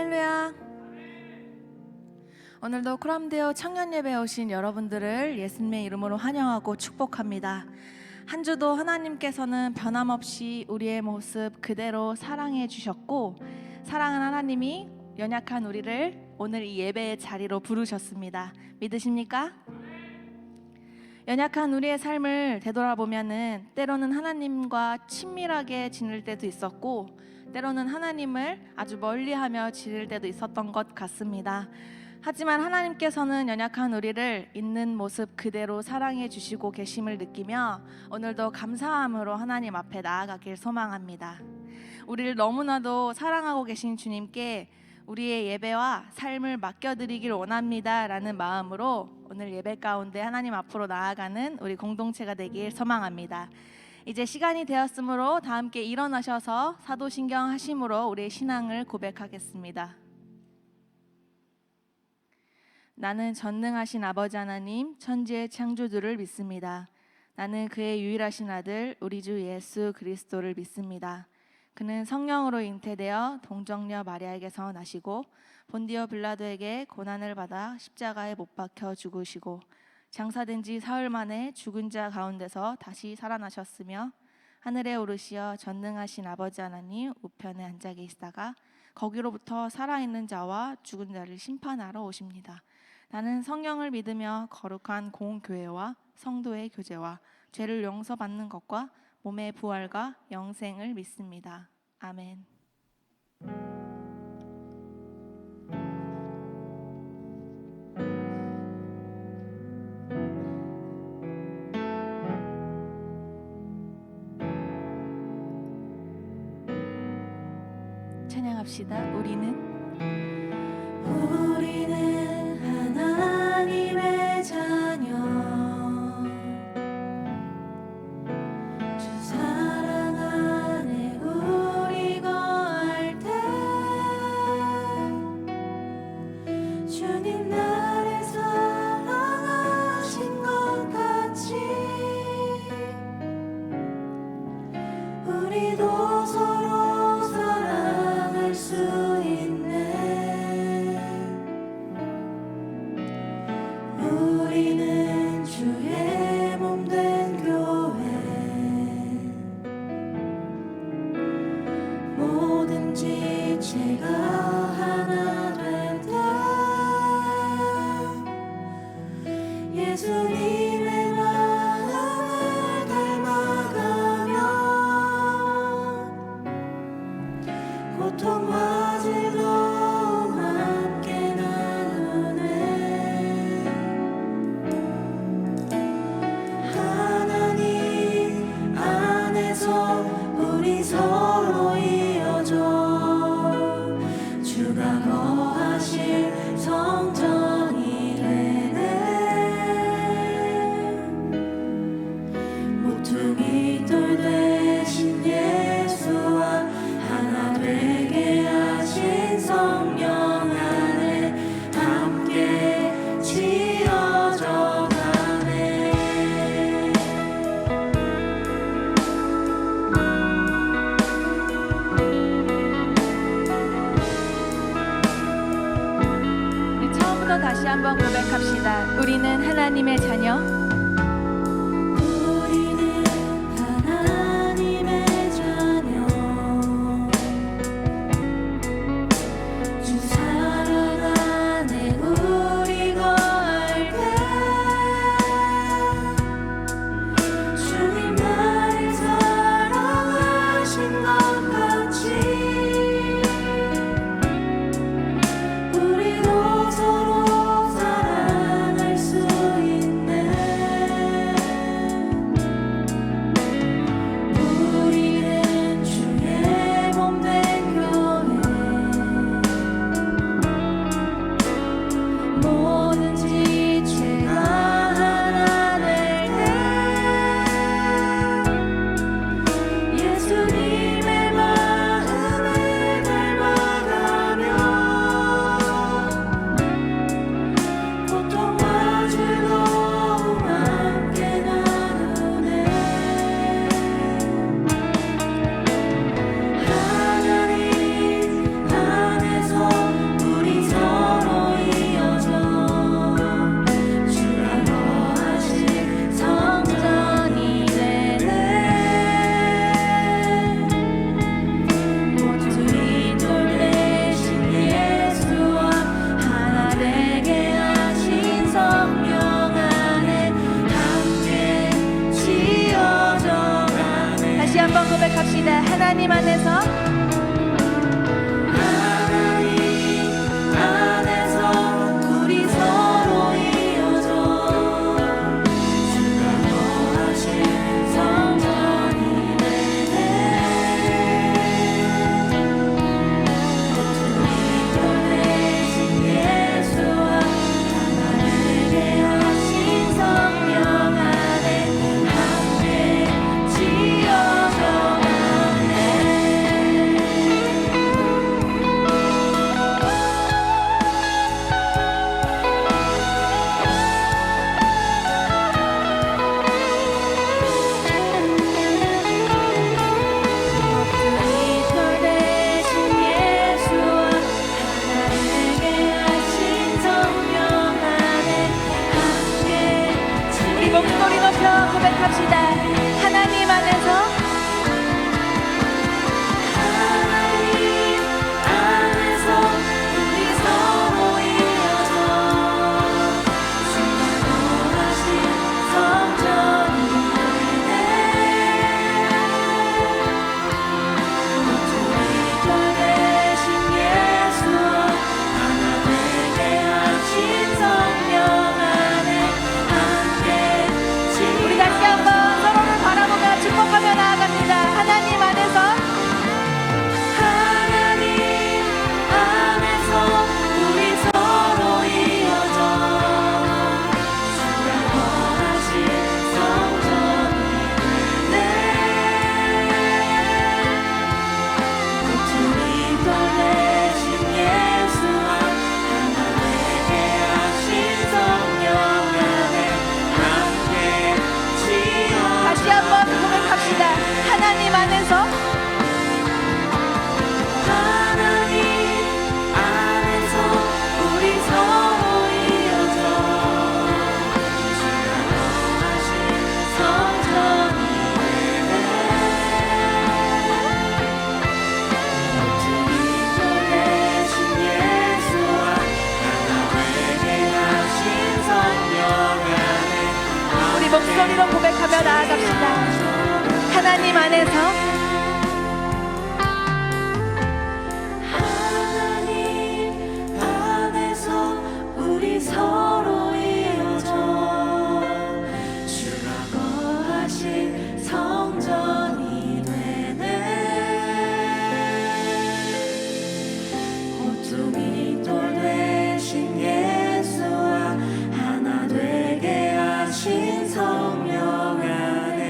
할렐루야. 오늘도 크람데오 청년예배에 오신 여러분들을 예수님의 이름으로 환영하고 축복합니다. 한 주도 하나님께서는 변함없이 우리의 모습 그대로 사랑해 주셨고, 사랑하는 하나님이 연약한 우리를 오늘 이 예배의 자리로 부르셨습니다. 믿으십니까? 연약한 우리의 삶을 되돌아보면은 때로는 하나님과 친밀하게 지낼 때도 있었고, 때로는 하나님을 아주 멀리하며 지낼 때도 있었던 것 같습니다. 하지만 하나님께서는 연약한 우리를 있는 모습 그대로 사랑해 주시고 계심을 느끼며 오늘도 감사함으로 하나님 앞에 나아가길 소망합니다. 우리를 너무나도 사랑하고 계신 주님께 우리의 예배와 삶을 맡겨드리길 원합니다 라는 마음으로 오늘 예배 가운데 하나님 앞으로 나아가는 우리 공동체가 되길 소망합니다. 이제 시간이 되었으므로 다 함께 일어나셔서 사도신경 하심으로 우리의 신앙을 고백하겠습니다. 나는 전능하신 아버지 하나님 천지의 창조주를 믿습니다. 나는 그의 유일하신 아들 우리 주 예수 그리스도를 믿습니다. 그는 성령으로 잉태되어 동정녀 마리아에게서 나시고 본디오 빌라도에게 고난을 받아 십자가에 못 박혀 죽으시고 장사된 지 사흘 만에 죽은 자 가운데서 다시 살아나셨으며 하늘에 오르시어 전능하신 아버지 하나님 우편에 앉아 계시다가 거기로부터 살아있는 자와 죽은 자를 심판하러 오십니다. 나는 성령을 믿으며 거룩한 공교회와 성도의 교제와 죄를 용서받는 것과 몸의 부활과 영생을 믿습니다. 아멘. 찬양합시다. 우리는 하나님의 자녀 주 사랑 안에 우리 거할 때 주님 나를 사랑하신 것 같이 우리도 서로 사랑할 수 있네. 고백합시다. 하나님 안에서 하나님 안에서 우리 서로 이어져 주가 거하신 성전이 되네. 주님도 되신 예수와 하나 되게 하신 성령 안에 함께 지어져가네. 이돌 되신 예수와 하나 되게 하신 성령 안에 함께 우리 목소리 높여 고백합시다. 하나님 안에서 하나님 안에서 우리 서로 이어져 주가 거하신 성전이 되네. 이돌 되신 예수와 하나 되게 하신 성령 안에 함께 우리 다시 한번 서로를 바라보며 축복하며 나아갑니다. 하나님 안에서 하나님 안에서 우리 서로 이어져 주가 거하신 성전이 되네. 주님도 되신 예수와 하나 되게 하신 성령 안에 함께 지어 다시 한번 고백합시다. 하나님 안에서 하나님 안에서 우리 서로 이어져 주가 거하신 성전이 되네. 주님도 되신 예수와 하나 되게 하신 성령 안에 우리 목소리로 고백하며 나아갑시다. 하나님 안에서 하나님 안에서 우리 서로 이어져 주가 거하신 성전이 되네. 호tum이 돌 되신 예수와 하나 되게 하신 성령 안에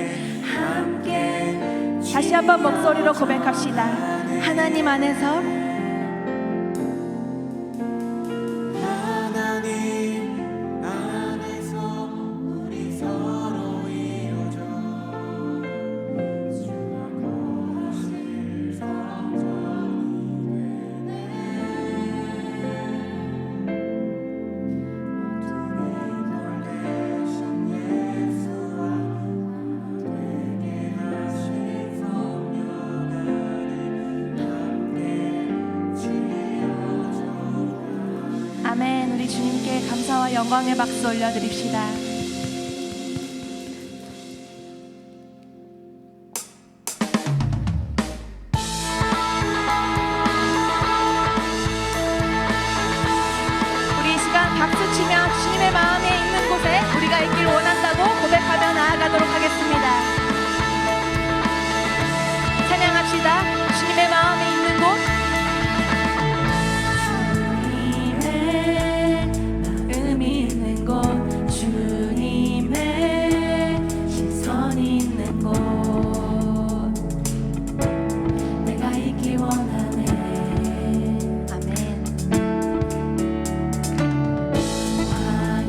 함께 다시 한번 목소리로 고백합시다. 하나님 안에서 하나님 안에서 우리 서로 이어져 주가 거하신 성전이 되네. 모퉁이 돌 되신 예수와 되게 하신 성령 안에 함께 지어져. 아멘. 우리 주님께 감사와 영광의 박수 올려드립시다. 우리 이 시간 박수치며 주님의 마음에 있는 곳에 우리가 있길 원한다고 고백하며 나아가도록 하겠습니다. 찬양합시다. 주님의 마음에 있는 곳. 주님의 마음 있는 곳 주님의 시선 있는 곳 내가 있기 원하네. 아멘.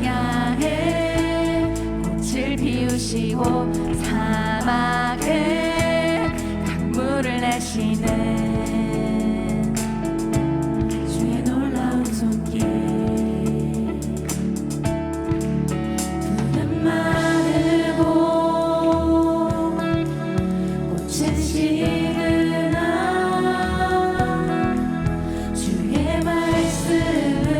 광야에 꽃을 피우시고 사막에 강물을 내시는 주의 놀라운 손길. 푸른 마르고 꽃은 시르나 주의 말씀은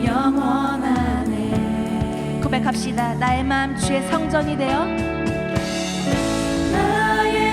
영원하네. 고백합시다. 나의 마음 주의 성전이 되어 나의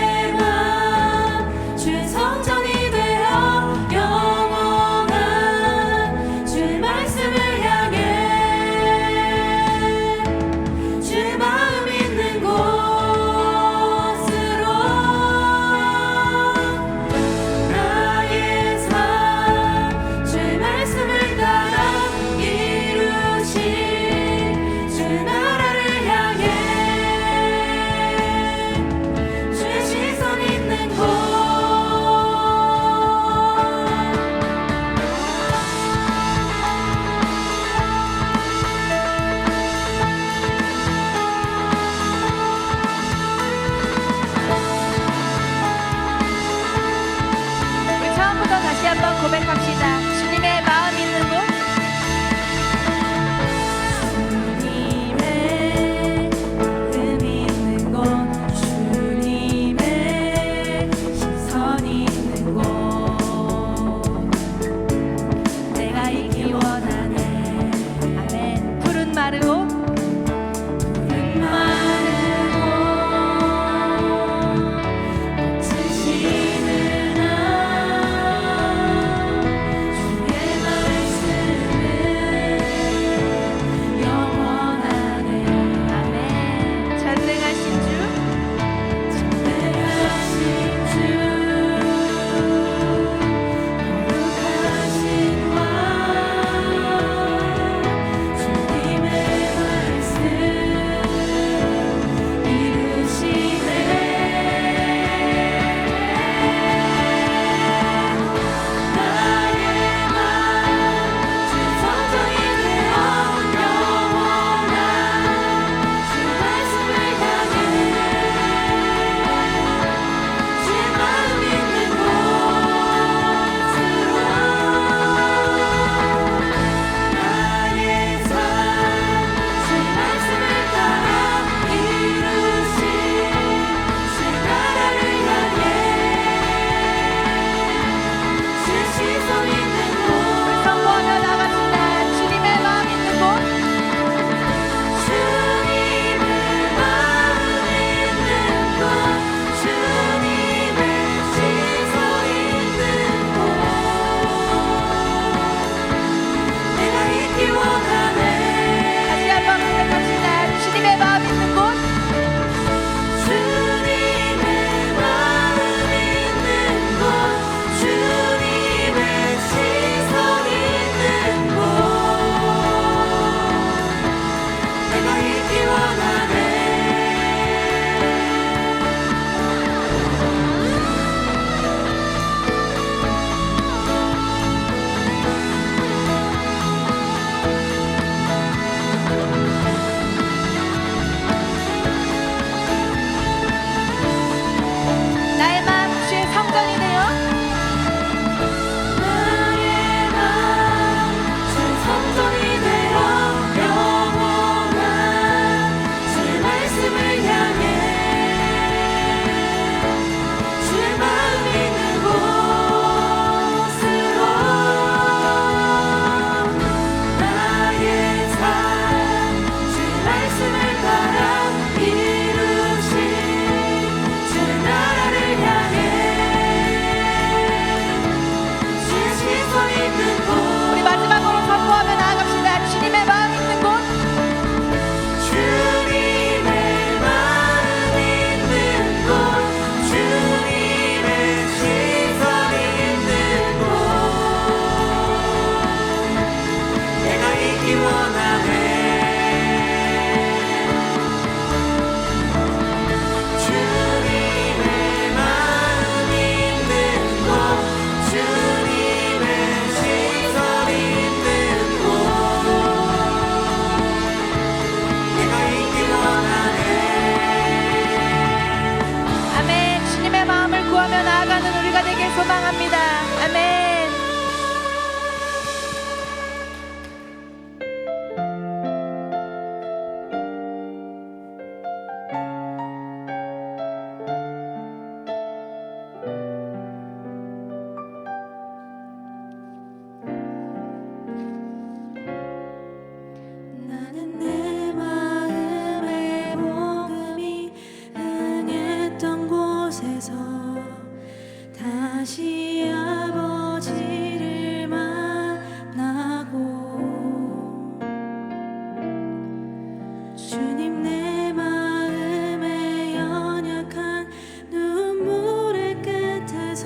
주님 내 마음에 연약한 눈물의 끝에서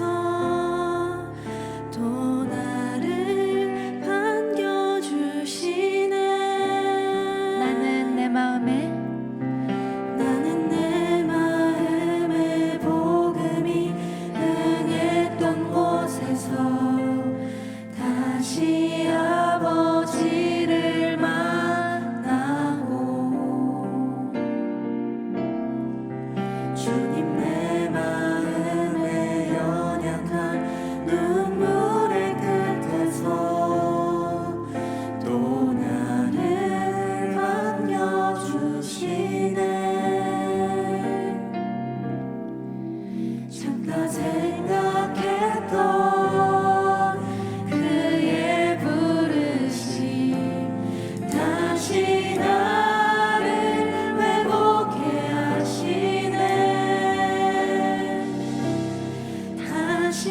또 나를 반겨주시네. 나는 내 마음에 복음이 응했던 곳에서 다시 아버지를 만나고 주님 내 마음에 연약한 눈물의 끝에서 또 나를 반겨주시네. 잠깐 생각했던 그의 부르심 다시 나를 회복해 하시네. 다시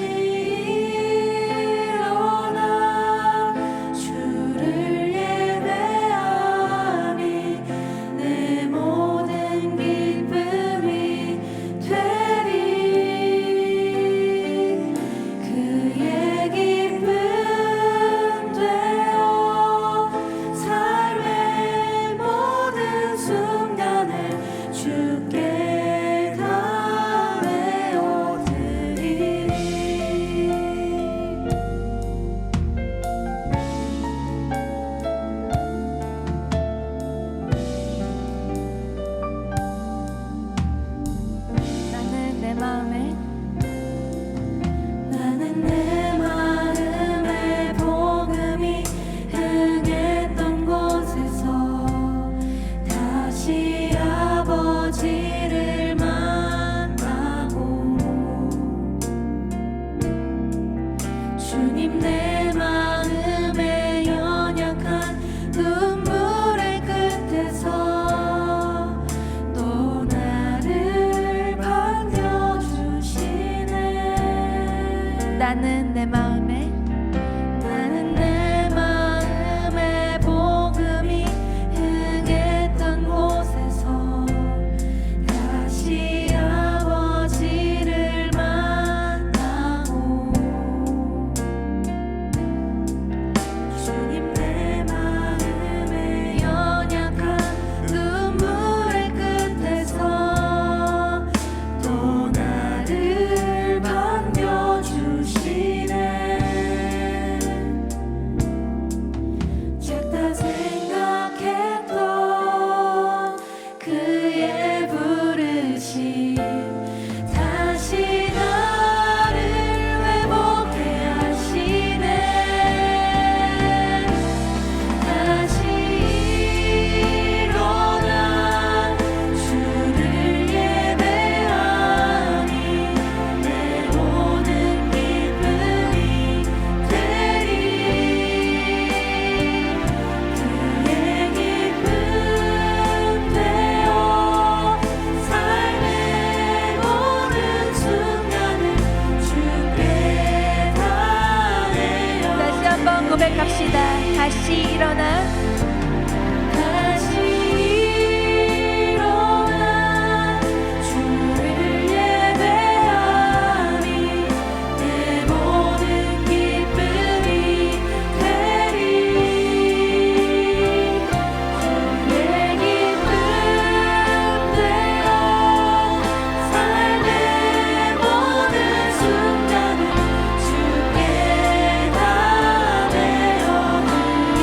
일어나 주를 예배하니 내 모든 기쁨이 되리. 그의 기쁨 되어 삶의 모든 순간을 주께 다 내어드리리. 나는 내 마음에 복음이 응했던 곳에서 다시 아버지를 만나고 주님 내 마음에 연약한 눈물의 끝에서 또 나를 반겨주시네. 나는 내 마음에 복음이 응했던 곳에서 다시 아버지를 만나고 주님 내 마음에 연약한 눈물의 끝에서 또 나를 반겨주시네. 작다 생각했던 그의 부르심 다시 나를 회복해 하시네. 다시 일어나 주를 예배하니 내 모든 기쁨이 되리. 그의 기쁨 되어 삶의 모든 순간을 주께 다 내어. 다시 한번 고백합시다. 다시 일어나 다시 일어나 주를 예배하니 내 모든 기쁨이 되리. 그의 기쁨 되어 삶의 모든 순간을 주께 다 내어드리.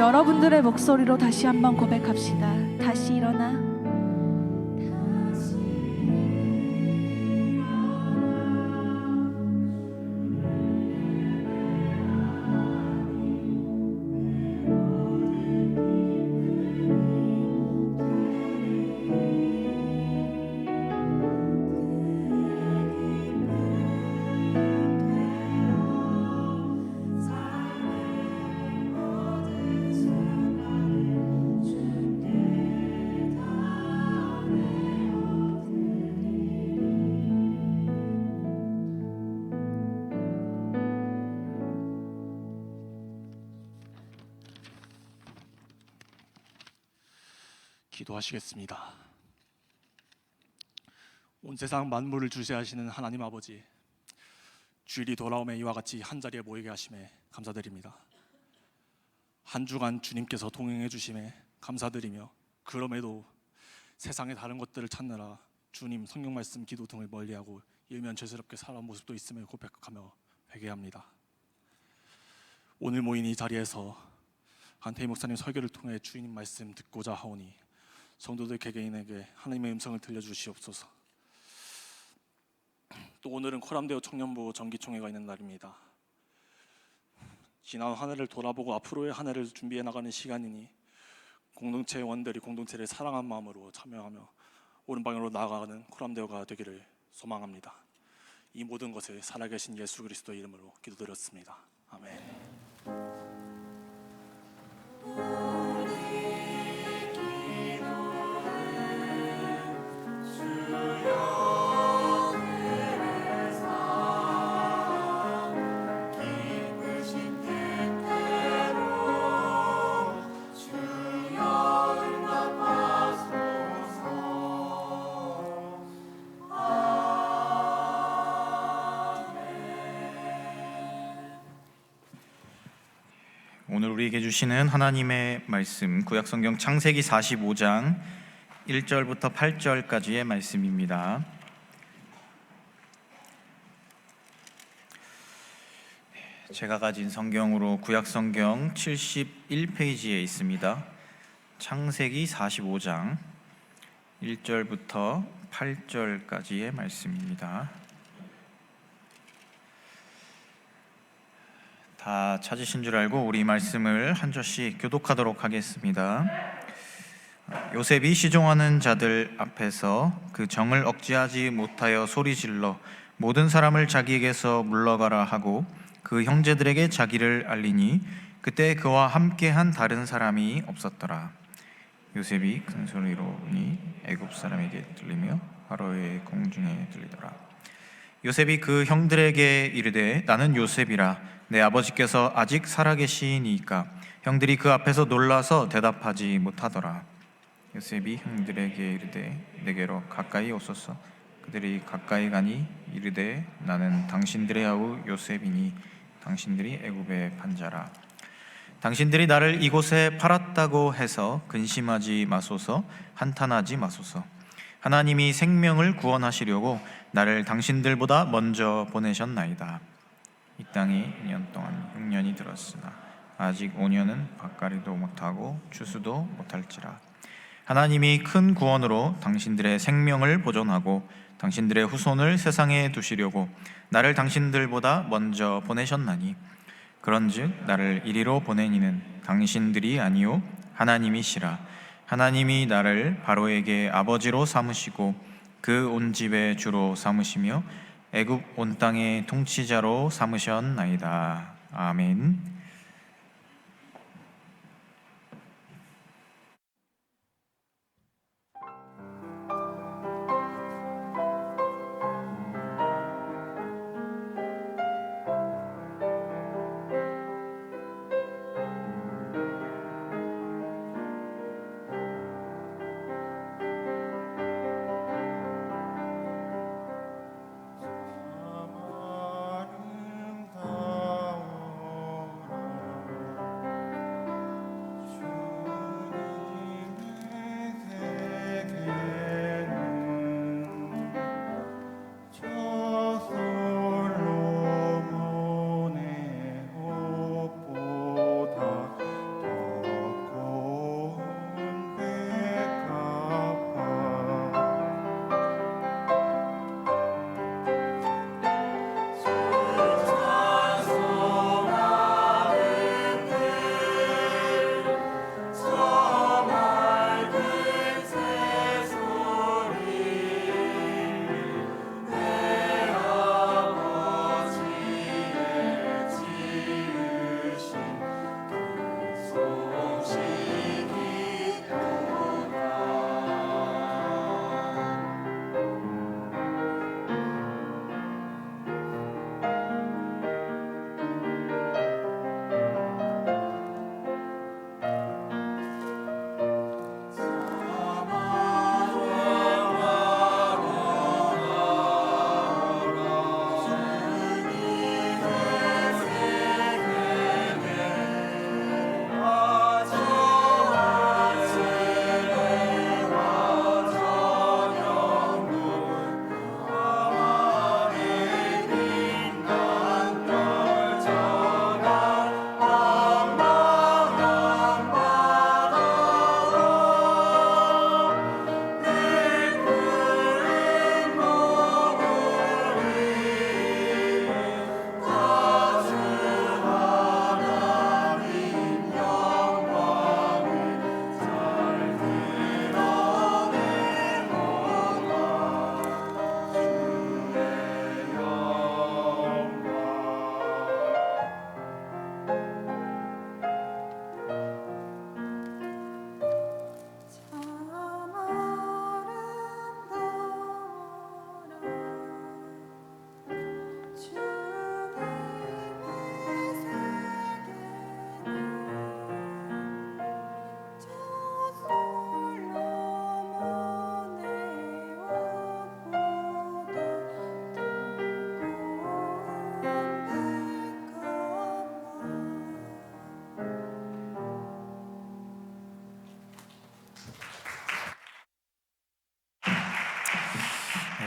여러분들의 목소리로 다시 한번 고백합시다. 다시 일어나. 기도하시겠습니다. 온 세상 만물을 주재하시는 하나님 아버지, 주일이 돌아오매 이와 같이 한자리에 모이게 하심에 감사드립니다. 한 주간 주님께서 동행해 주심에 감사드리며, 그럼에도 세상의 다른 것들을 찾느라 주님 성경 말씀 기도 등을 멀리하고 일면죄스럽게 살아온 모습도 있음을 고백하며 회개합니다. 오늘 모인 이 자리에서 한태희 목사님 설교를 통해 주님 말씀 듣고자 하오니 성도들 개개인에게 하나님의 음성을 들려주시옵소서. 또 오늘은 코람데오 청년부 정기총회가 있는 날입니다. 지난 한 해를 돌아보고 앞으로의 한 해를 준비해 나가는 시간이니 공동체 원들이 공동체를 사랑한 마음으로 참여하며 옳은 방향으로 나아가는 코람데오가 되기를 소망합니다. 이 모든 것을 살아계신 예수 그리스도의 이름으로 기도드렸습니다. 아멘. 오늘 우리에게 주시는 하나님의 말씀, 구약성경 창세기 45장 1절부터 8절까지의 말씀입니다. 제가 가진 성경으로 구약성경 71페이지에 있습니다. 창세기 45장 1절부터 8절까지의 말씀입니다. 다 찾으신 줄 알고 우리 말씀을 한 절씩 교독하도록 하겠습니다. 요셉이 시종하는 자들 앞에서 그 정을 억제하지 못하여 소리질러 모든 사람을 자기에게서 물러가라 하고 그 형제들에게 자기를 알리니 그때 그와 함께한 다른 사람이 없었더라. 요셉이 큰 소리로 우니 애굽 사람에게 들리며 바로의 궁중에 들리더라. 요셉이 그 형들에게 이르되 나는 요셉이라. 내 아버지께서 아직 살아계시니까. 형들이 그 앞에서 놀라서 대답하지 못하더라. 요셉이 형들에게 이르되 내게로 가까이 오소서. 그들이 가까이 가니 이르되 나는 당신들의 아우 요셉이니 당신들이 애굽의 판자라. 당신들이 나를 이곳에 팔았다고 해서 근심하지 마소서. 한탄하지 마소서. 하나님이 생명을 구원하시려고 나를 당신들보다 먼저 보내셨나이다. 이 땅이 2년 동안 6년이 들었으나 아직 5년은 밭가리도 못하고 추수도 못할지라. 하나님이 큰 구원으로 당신들의 생명을 보존하고 당신들의 후손을 세상에 두시려고 나를 당신들보다 먼저 보내셨나니, 그런즉 나를 이리로 보내니는 당신들이 아니요 하나님이시라. 하나님이 나를 바로에게 아버지로 삼으시고 그 온 집의 주로 삼으시며 애굽 온 땅의 통치자로 삼으셨나이다. 아멘.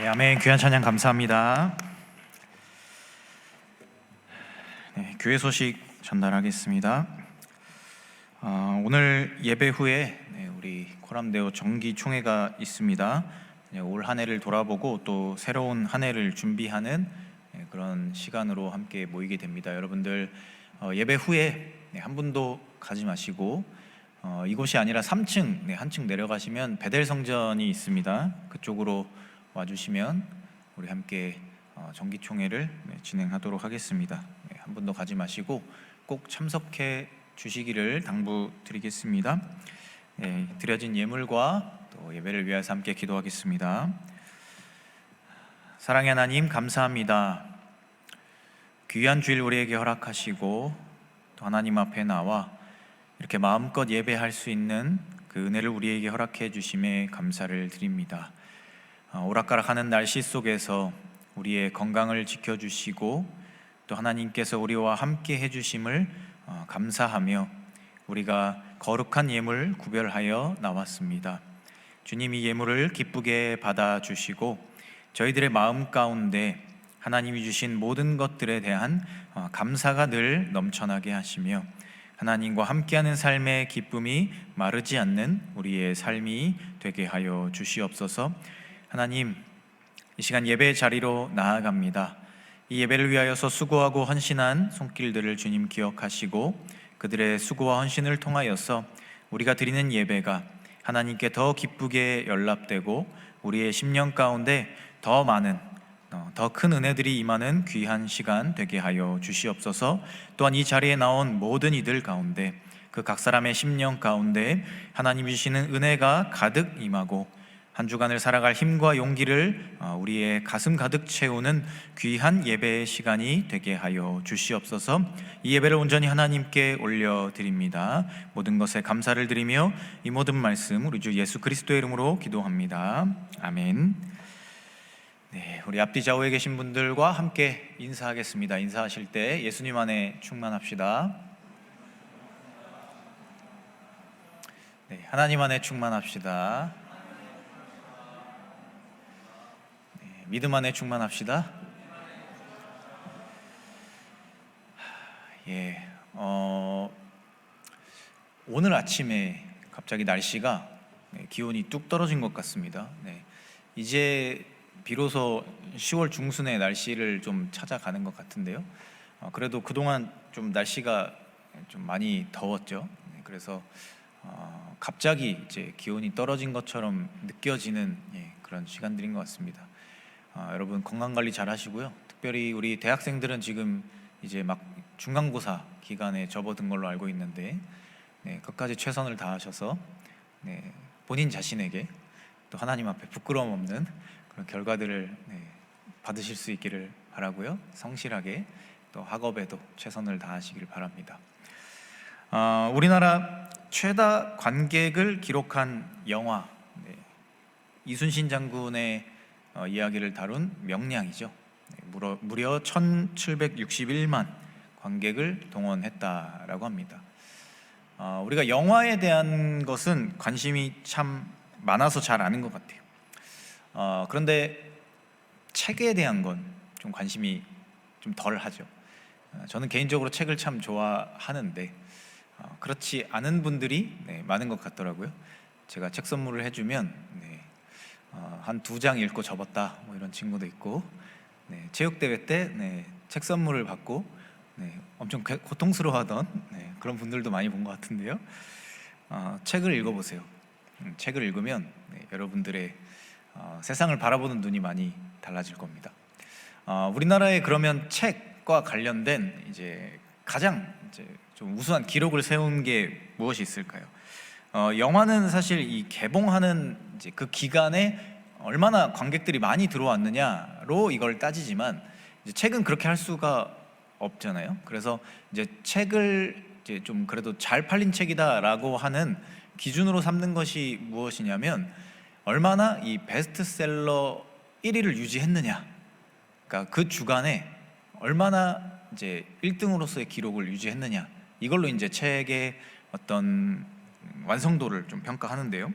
네, 아멘. 귀한 찬양 감사합니다. 네, 교회 소식 전달하겠습니다. 오늘 예배 후에 우리 코람데오 정기 총회가 있습니다. 올 한 해를 돌아보고 또 새로운 한 해를 준비하는 그런 시간으로 함께 모이게 됩니다. 여러분들 예배 후에 한 분도 가지 마시고 이곳이 아니라 3층 한층 내려가시면 베델 성전이 있습니다. 그쪽으로 와주시면 우리 함께 정기 총회를 진행하도록 하겠습니다. 한 분도 가지 마시고 꼭 참석해 주시기를 당부드리겠습니다. 드려진 예물과 또 예배를 위해서 함께 기도하겠습니다. 사랑의 하나님 감사합니다. 귀한 주일 우리에게 허락하시고 또 하나님 앞에 나와 이렇게 마음껏 예배할 수 있는 그 은혜를 우리에게 허락해 주심에 감사를 드립니다. 오락가락하는 날씨 속에서 우리의 건강을 지켜주시고 또 하나님께서 우리와 함께 해주심을 감사하며 우리가 거룩한 예물 구별하여 나왔습니다. 주님, 이 예물을 기쁘게 받아주시고 저희들의 마음 가운데 하나님이 주신 모든 것들에 대한 감사가 늘 넘쳐나게 하시며 하나님과 함께하는 삶의 기쁨이 마르지 않는 우리의 삶이 되게 하여 주시옵소서. 하나님, 이 시간 예배의 자리로 나아갑니다. 이 예배를 위하여서 수고하고 헌신한 손길들을 주님 기억하시고 그들의 수고와 헌신을 통하여서 우리가 드리는 예배가 하나님께 더 기쁘게 연락되고 우리의 심령 가운데 더 많은 더 큰 은혜들이 임하는 귀한 시간 되게 하여 주시옵소서. 또한 이 자리에 나온 모든 이들 가운데 그 각 사람의 심령 가운데 하나님이 주시는 은혜가 가득 임하고 한 주간을 살아갈 힘과 용기를 우리의 가슴 가득 채우는 귀한 예배의 시간이 되게 하여 주시옵소서. 이 예배를 온전히 하나님께 올려드립니다. 모든 것에 감사를 드리며 이 모든 말씀 우리 주 예수 그리스도의 이름으로 기도합니다. 아멘. 네, 우리 앞뒤 좌우에 계신 분들과 함께 인사하겠습니다. 인사하실 때 예수님 안에 충만합시다. 네, 하나님 안에 충만합시다. 네, 믿음 안에 충만합시다. 예, 오늘 아침에 갑자기 날씨가 기온이 뚝 떨어진 것 같습니다. 네, 이제 비로소 10월 중순의 날씨를 좀 찾아가는 것 같은데요. 그래도 그동안 좀 날씨가 좀 많이 더웠죠. 그래서 갑자기 이제 기온이 떨어진 것처럼 느껴지는 그런 시간들인 것 같습니다. 여러분 건강 관리 잘 하시고요. 특별히 우리 대학생들은 지금 이제 막 중간고사 기간에 접어든 걸로 알고 있는데 끝까지 최선을 다하셔서 본인 자신에게 또 하나님 앞에 부끄러움 없는 그런 결과들을 받으실 수 있기를 바라고요. 성실하게 또 학업에도 최선을 다하시길 바랍니다. 우리나라 최다 관객을 기록한 영화 이순신 장군의 이야기를 다룬 명량이죠. 무려 1761만 관객을 동원했다라고 합니다. 우리가 영화에 대한 것은 관심이 참 많아서 잘 아는 것 같아요. 그런데 책에 대한 건 좀 관심이 좀 덜 하죠. 저는 개인적으로 책을 참 좋아하는데 그렇지 않은 분들이 많은 것 같더라고요. 제가 책 선물을 해주면 한 2장 읽고 접었다 뭐 이런 친구도 있고 체육대회 때 책 선물을 받고 엄청 고통스러워하던 그런 분들도 많이 본 것 같은데요. 책을 읽어보세요. 책을 읽으면 여러분들의 세상을 바라보는 눈이 많이 달라질 겁니다. 우리나라에 그러면 책과 관련된 이제 가장 이제 좀 우수한 기록을 세운 게 무엇이 있을까요? 영화는 사실 이 개봉하는 이제 그 기간에 얼마나 관객들이 많이 들어왔느냐로 이걸 따지지만 이제 책은 그렇게 할 수가 없잖아요. 그래서 이제 책을 이제 좀 그래도 잘 팔린 책이다라고 하는 기준으로 삼는 것이 무엇이냐면 얼마나 이 베스트셀러 1위를 유지했느냐. 그러니까 그 주간에 얼마나 이제 1등으로서의 기록을 유지했느냐. 이걸로 이제 책의 어떤 완성도를 좀 평가하는데요.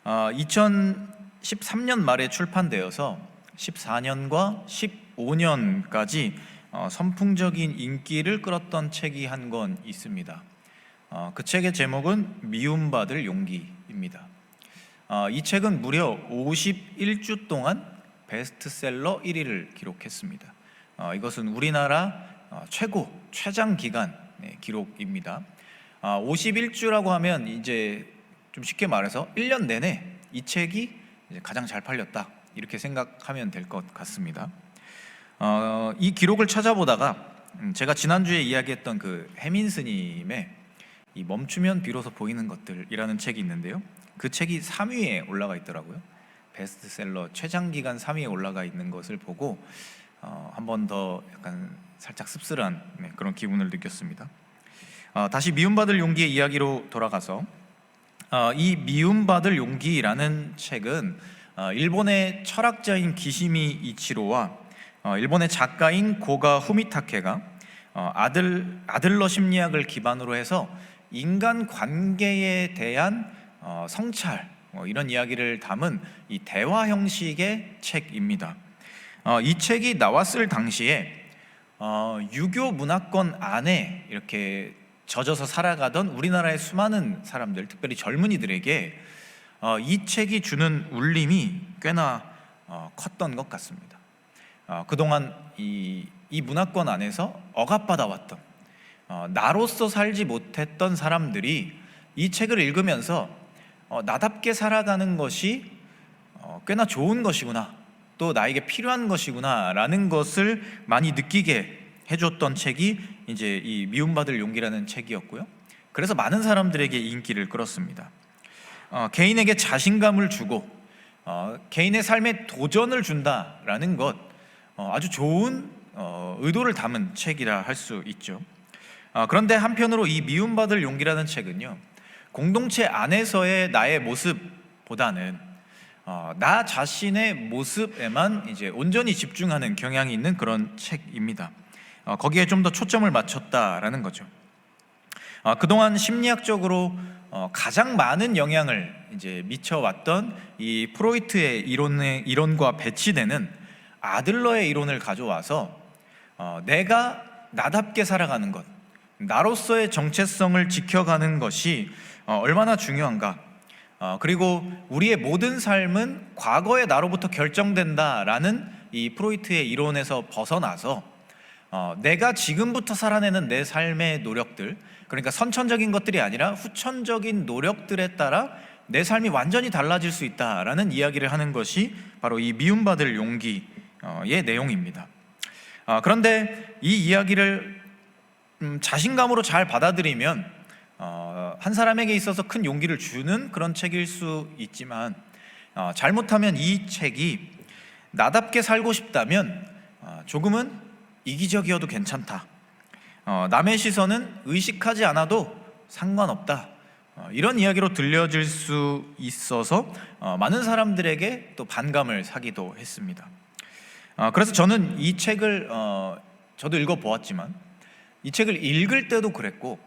2013년 말에 출판되어서 14년과 15년까지 선풍적인 인기를 끌었던 책이 한 권 있습니다. 그 책의 제목은 미움받을 용기입니다. 이 책은 무려 51주 동안 베스트셀러 1위를 기록했습니다. 이것은 우리나라 최장 기간 기록입니다. 51주라고 하면 이제 좀 쉽게 말해서 1년 내내 이 책이 이제 가장 잘 팔렸다, 이렇게 생각하면 될 것 같습니다. 이 기록을 찾아보다가 제가 지난주에 이야기했던 그 해민 스님의 이 멈추면 비로소 보이는 것들이라는 책이 있는데요, 그 책이 3위에 올라가 있더라고요. 베스트셀러 최장기간 3위에 올라가 있는 것을 보고 한 번 더 약간 살짝 씁쓸한 그런 기분을 느꼈습니다. 다시 미움받을 용기의 이야기로 돌아가서 이 미움받을 용기라는 책은 일본의 철학자인 기시미 이치로와 일본의 작가인 고가 후미타케가 아들러 심리학을 기반으로 해서 인간 관계에 대한 성찰, 이런 이야기를 담은 이 대화 형식의 책입니다. 이 책이 나왔을 당시에 유교 문화권 안에 이렇게 젖어서 살아가던 우리나라의 수많은 사람들, 특별히 젊은이들에게 이 책이 주는 울림이 꽤나 컸던 것 같습니다. 그동안 이 문화권 안에서 억압받아왔던, 나로서 살지 못했던 사람들이 이 책을 읽으면서 나답게 살아가는 것이 꽤나 좋은 것이구나, 또 나에게 필요한 것이구나 라는 것을 많이 느끼게 해줬던 책이 이제 이 미움받을 용기라는 책이었고요. 그래서 많은 사람들에게 인기를 끌었습니다. 개인에게 자신감을 주고 개인의 삶에 도전을 준다라는 것, 아주 좋은 의도를 담은 책이라 할 수 있죠. 그런데 한편으로 이 미움받을 용기라는 책은요, 공동체 안에서의 나의 모습보다는 나 자신의 모습에만 이제 온전히 집중하는 경향이 있는 그런 책입니다. 거기에 좀 더 초점을 맞췄다라는 거죠. 그동안 심리학적으로 가장 많은 영향을 이제 미쳐왔던 이 프로이트의 이론과 배치되는 아들러의 이론을 가져와서 내가 나답게 살아가는 것, 나로서의 정체성을 지켜가는 것이 얼마나 중요한가, 그리고 우리의 모든 삶은 과거의 나로부터 결정된다라는 이 프로이트의 이론에서 벗어나서 내가 지금부터 살아내는 내 삶의 노력들, 그러니까 선천적인 것들이 아니라 후천적인 노력들에 따라 내 삶이 완전히 달라질 수 있다라는 이야기를 하는 것이 바로 이 미움받을 용기의 내용입니다. 그런데 이 이야기를 자신감으로 잘 받아들이면 한 사람에게 있어서 큰 용기를 주는 그런 책일 수 있지만, 잘못하면 이 책이 나답게 살고 싶다면 조금은 이기적이어도 괜찮다, 남의 시선은 의식하지 않아도 상관없다, 이런 이야기로 들려질 수 있어서 많은 사람들에게 또 반감을 사기도 했습니다. 그래서 저는 이 책을 저도 읽어보았지만 이 책을 읽을 때도 그랬고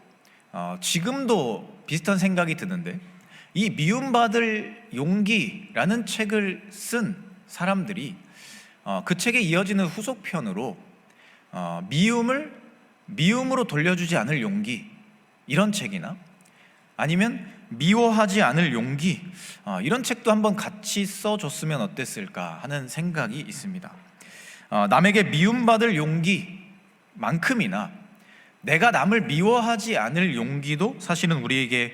지금도 비슷한 생각이 드는데, 이 미움받을 용기라는 책을 쓴 사람들이 그 책에 이어지는 후속편으로 미움으로 돌려주지 않을 용기, 이런 책이나 아니면 미워하지 않을 용기, 이런 책도 한번 같이 써줬으면 어땠을까 하는 생각이 있습니다. 남에게 미움받을 용기만큼이나 내가 남을 미워하지 않을 용기도 사실은 우리에게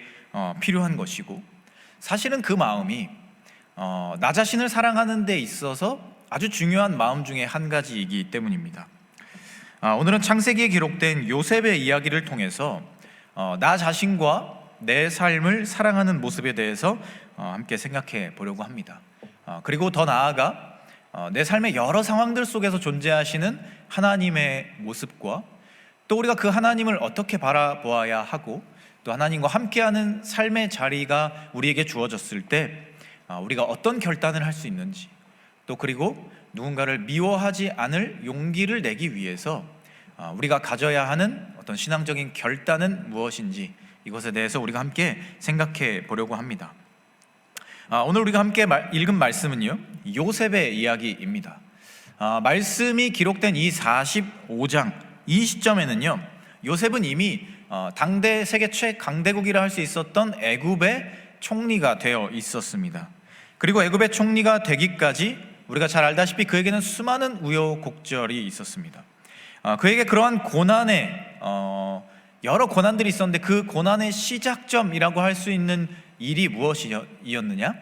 필요한 것이고, 사실은 그 마음이 나 자신을 사랑하는 데 있어서 아주 중요한 마음 중에 한 가지이기 때문입니다. 오늘은 창세기에 기록된 요셉의 이야기를 통해서 나 자신과 내 삶을 사랑하는 모습에 대해서 함께 생각해 보려고 합니다. 그리고 더 나아가 내 삶의 여러 상황들 속에서 존재하시는 하나님의 모습과 또 우리가 그 하나님을 어떻게 바라보아야 하고, 또 하나님과 함께하는 삶의 자리가 우리에게 주어졌을 때 우리가 어떤 결단을 할 수 있는지, 또 그리고 누군가를 미워하지 않을 용기를 내기 위해서 우리가 가져야 하는 어떤 신앙적인 결단은 무엇인지, 이것에 대해서 우리가 함께 생각해 보려고 합니다. 오늘 우리가 함께 읽은 말씀은요, 요셉의 이야기입니다. 말씀이 기록된 이 45장 이 시점에는요, 요셉은 이미 당대 세계 최강대국이라 할 수 있었던 애굽의 총리가 되어 있었습니다. 그리고 애굽의 총리가 되기까지 우리가 잘 알다시피 그에게는 수많은 우여곡절이 있었습니다. 그에게 그러한 고난의 여러 고난들이 있었는데 그 고난의 시작점이라고 할 수 있는 일이 무엇이었느냐?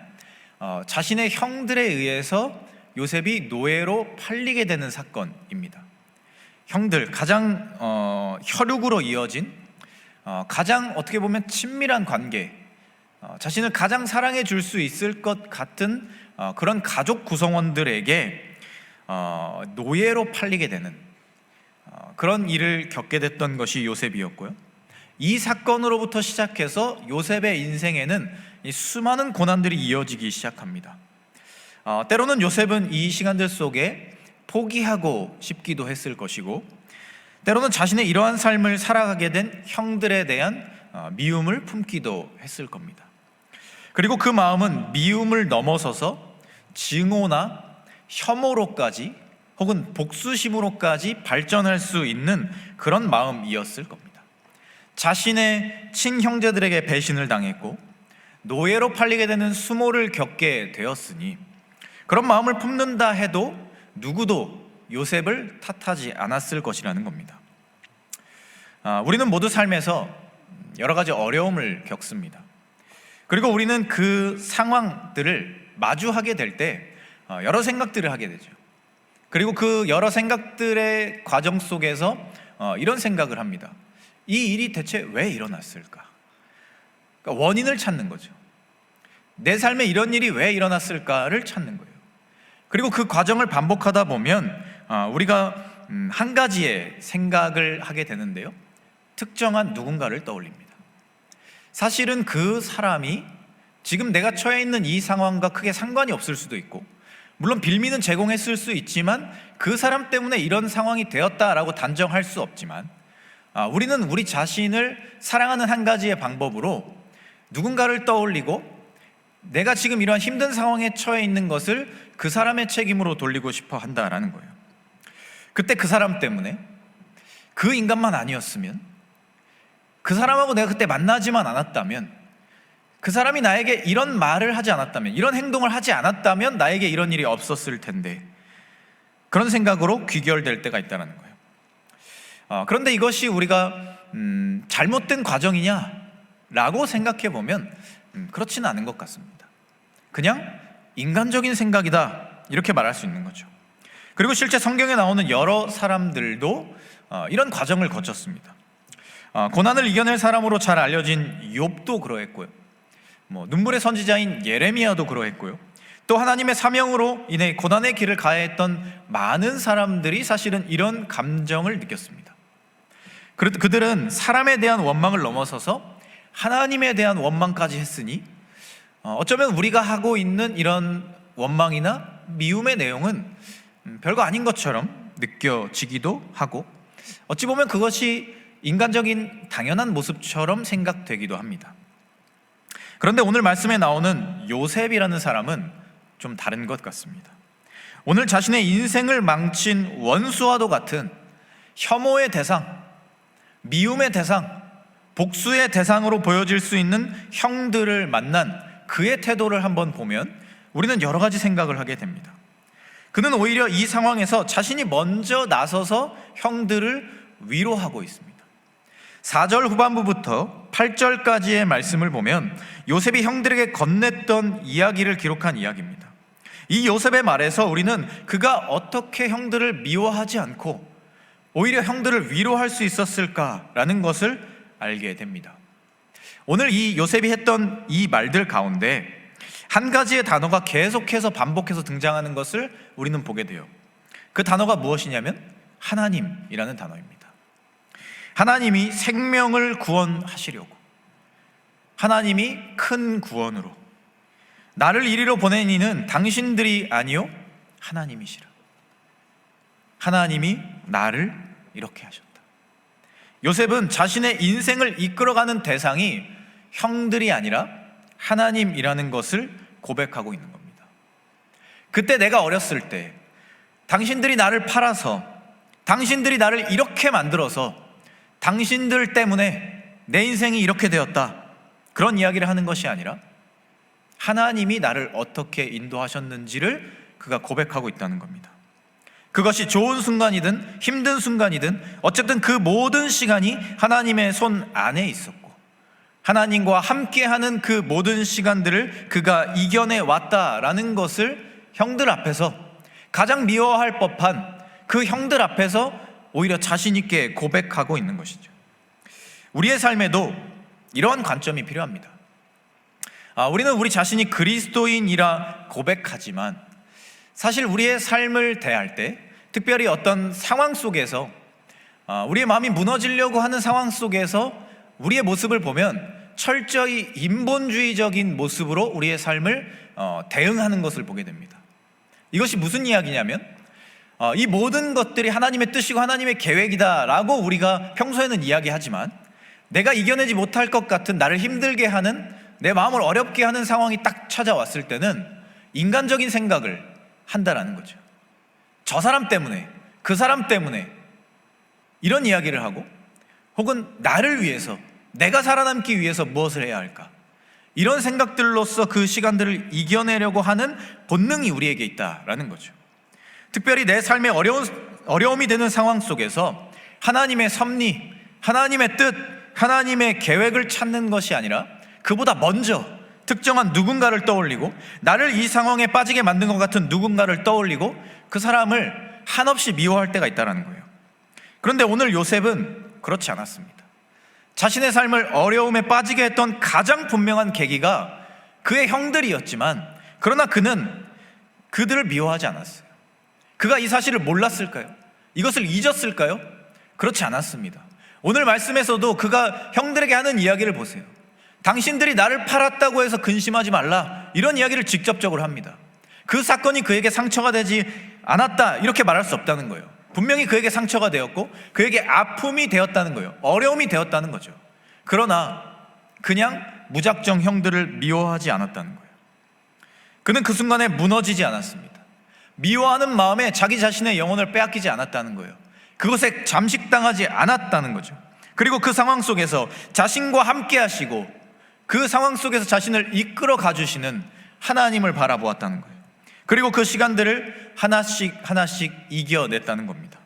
자신의 형들에 의해서 요셉이 노예로 팔리게 되는 사건입니다. 형들, 가장 혈육으로 이어진 가장 어떻게 보면 친밀한 관계, 자신을 가장 사랑해 줄 수 있을 것 같은 그런 가족 구성원들에게 노예로 팔리게 되는 그런 일을 겪게 됐던 것이 요셉이었고요. 이 사건으로부터 시작해서 요셉의 인생에는 이 수많은 고난들이 이어지기 시작합니다. 때로는 요셉은 이 시간들 속에 포기하고 싶기도 했을 것이고, 때로는 자신의 이러한 삶을 살아가게 된 형들에 대한 미움을 품기도 했을 겁니다. 그리고 그 마음은 미움을 넘어서서 증오나 혐오로까지 혹은 복수심으로까지 발전할 수 있는 그런 마음이었을 겁니다. 자신의 친형제들에게 배신을 당했고 노예로 팔리게 되는 수모를 겪게 되었으니 그런 마음을 품는다 해도 누구도 요셉을 탓하지 않았을 것이라는 겁니다. 우리는 모두 삶에서 여러 가지 어려움을 겪습니다. 그리고 우리는 그 상황들을 마주하게 될 때 여러 생각들을 하게 되죠. 그리고 그 여러 생각들의 과정 속에서 이런 생각을 합니다. 이 일이 대체 왜 일어났을까? 그러니까 원인을 찾는 거죠. 내 삶에 이런 일이 왜 일어났을까를 찾는 거예요. 그리고 그 과정을 반복하다 보면 우리가 한 가지의 생각을 하게 되는데요, 특정한 누군가를 떠올립니다. 사실은 그 사람이 지금 내가 처해 있는 이 상황과 크게 상관이 없을 수도 있고, 물론 빌미는 제공했을 수 있지만 그 사람 때문에 이런 상황이 되었다라고 단정할 수 없지만, 우리는 우리 자신을 사랑하는 한 가지의 방법으로 누군가를 떠올리고 내가 지금 이러한 힘든 상황에 처해 있는 것을 그 사람의 책임으로 돌리고 싶어 한다라는 거예요. 그때 그 사람 때문에, 그 인간만 아니었으면, 그 사람하고 내가 그때 만나지만 않았다면, 그 사람이 나에게 이런 말을 하지 않았다면, 이런 행동을 하지 않았다면 나에게 이런 일이 없었을 텐데, 그런 생각으로 귀결될 때가 있다는 거예요. 그런데 이것이 우리가 잘못된 과정이냐라고 생각해 보면 그렇지는 않은 것 같습니다. 그냥 인간적인 생각이다, 이렇게 말할 수 있는 거죠. 그리고 실제 성경에 나오는 여러 사람들도 이런 과정을 거쳤습니다. 고난을 이겨낼 사람으로 잘 알려진 욥도 그러했고요, 눈물의 선지자인 예레미야도 그러했고요, 또 하나님의 사명으로 인해 고난의 길을 가야 했던 많은 사람들이 사실은 이런 감정을 느꼈습니다. 그들은 사람에 대한 원망을 넘어서서 하나님에 대한 원망까지 했으니 어쩌면 우리가 하고 있는 이런 원망이나 미움의 내용은 별거 아닌 것처럼 느껴지기도 하고, 어찌 보면 그것이 인간적인 당연한 모습처럼 생각되기도 합니다. 그런데 오늘 말씀에 나오는 요셉이라는 사람은 좀 다른 것 같습니다. 오늘 자신의 인생을 망친 원수와도 같은 혐오의 대상, 미움의 대상, 복수의 대상으로 보여질 수 있는 형들을 만난 그의 태도를 한번 보면 우리는 여러 가지 생각을 하게 됩니다. 그는 오히려 이 상황에서 자신이 먼저 나서서 형들을 위로하고 있습니다. 4절 후반부부터 8절까지의 말씀을 보면 요셉이 형들에게 건넸던 이야기를 기록한 이야기입니다. 이 요셉의 말에서 우리는 그가 어떻게 형들을 미워하지 않고 오히려 형들을 위로할 수 있었을까라는 것을 알게 됩니다. 오늘 이 요셉이 했던 이 말들 가운데 한 가지의 단어가 계속해서 반복해서 등장하는 것을 우리는 보게 돼요. 그 단어가 무엇이냐면 하나님이라는 단어입니다. 하나님이 생명을 구원하시려고, 하나님이 큰 구원으로 나를 이리로 보낸 이는 당신들이 아니요 하나님이시라. 하나님이 나를 이렇게 하셨다. 요셉은 자신의 인생을 이끌어가는 대상이 형들이 아니라 하나님이라는 것을 고백하고 있는 겁니다. 그때 내가 어렸을 때 당신들이 나를 팔아서, 당신들이 나를 이렇게 만들어서 당신들 때문에 내 인생이 이렇게 되었다, 그런 이야기를 하는 것이 아니라 하나님이 나를 어떻게 인도하셨는지를 그가 고백하고 있다는 겁니다. 그것이 좋은 순간이든 힘든 순간이든 어쨌든 그 모든 시간이 하나님의 손 안에 있었고, 하나님과 함께하는 그 모든 시간들을 그가 이겨내 왔다라는 것을 형들 앞에서, 가장 미워할 법한 그 형들 앞에서 오히려 자신 있게 고백하고 있는 것이죠. 우리의 삶에도 이러한 관점이 필요합니다. 우리는 우리 자신이 그리스도인이라 고백하지만 사실 우리의 삶을 대할 때, 특별히 어떤 상황 속에서 우리의 마음이 무너지려고 하는 상황 속에서 우리의 모습을 보면 철저히 인본주의적인 모습으로 우리의 삶을 대응하는 것을 보게 됩니다. 이것이 무슨 이야기냐면 이 모든 것들이 하나님의 뜻이고 하나님의 계획이다라고 우리가 평소에는 이야기하지만, 내가 이겨내지 못할 것 같은, 나를 힘들게 하는, 내 마음을 어렵게 하는 상황이 딱 찾아왔을 때는 인간적인 생각을 한다라는 거죠. 저 사람 때문에, 그 사람 때문에 이런 이야기를 하고, 혹은 나를 위해서, 내가 살아남기 위해서 무엇을 해야 할까, 이런 생각들로서 그 시간들을 이겨내려고 하는 본능이 우리에게 있다라는 거죠. 특별히 내 삶에 어려움이 되는 상황 속에서 하나님의 섭리, 하나님의 뜻, 하나님의 계획을 찾는 것이 아니라 그보다 먼저 특정한 누군가를 떠올리고, 나를 이 상황에 빠지게 만든 것 같은 누군가를 떠올리고 그 사람을 한없이 미워할 때가 있다는 거예요. 그런데 오늘 요셉은 그렇지 않았습니다. 자신의 삶을 어려움에 빠지게 했던 가장 분명한 계기가 그의 형들이었지만, 그러나 그는 그들을 미워하지 않았어요. 그가 이 사실을 몰랐을까요? 이것을 잊었을까요? 그렇지 않았습니다. 오늘 말씀에서도 그가 형들에게 하는 이야기를 보세요. 당신들이 나를 팔았다고 해서 근심하지 말라, 이런 이야기를 직접적으로 합니다. 그 사건이 그에게 상처가 되지 않았다, 이렇게 말할 수 없다는 거예요. 분명히 그에게 상처가 되었고 그에게 아픔이 되었다는 거예요. 어려움이 되었다는 거죠. 그러나 그냥 무작정 형들을 미워하지 않았다는 거예요. 그는 그 순간에 무너지지 않았습니다. 미워하는 마음에 자기 자신의 영혼을 빼앗기지 않았다는 거예요. 그것에 잠식당하지 않았다는 거죠. 그리고 그 상황 속에서 자신과 함께 하시고 그 상황 속에서 자신을 이끌어 가주시는 하나님을 바라보았다는 거예요. 그리고 그 시간들을 하나씩 하나씩 이겨냈다는 겁니다.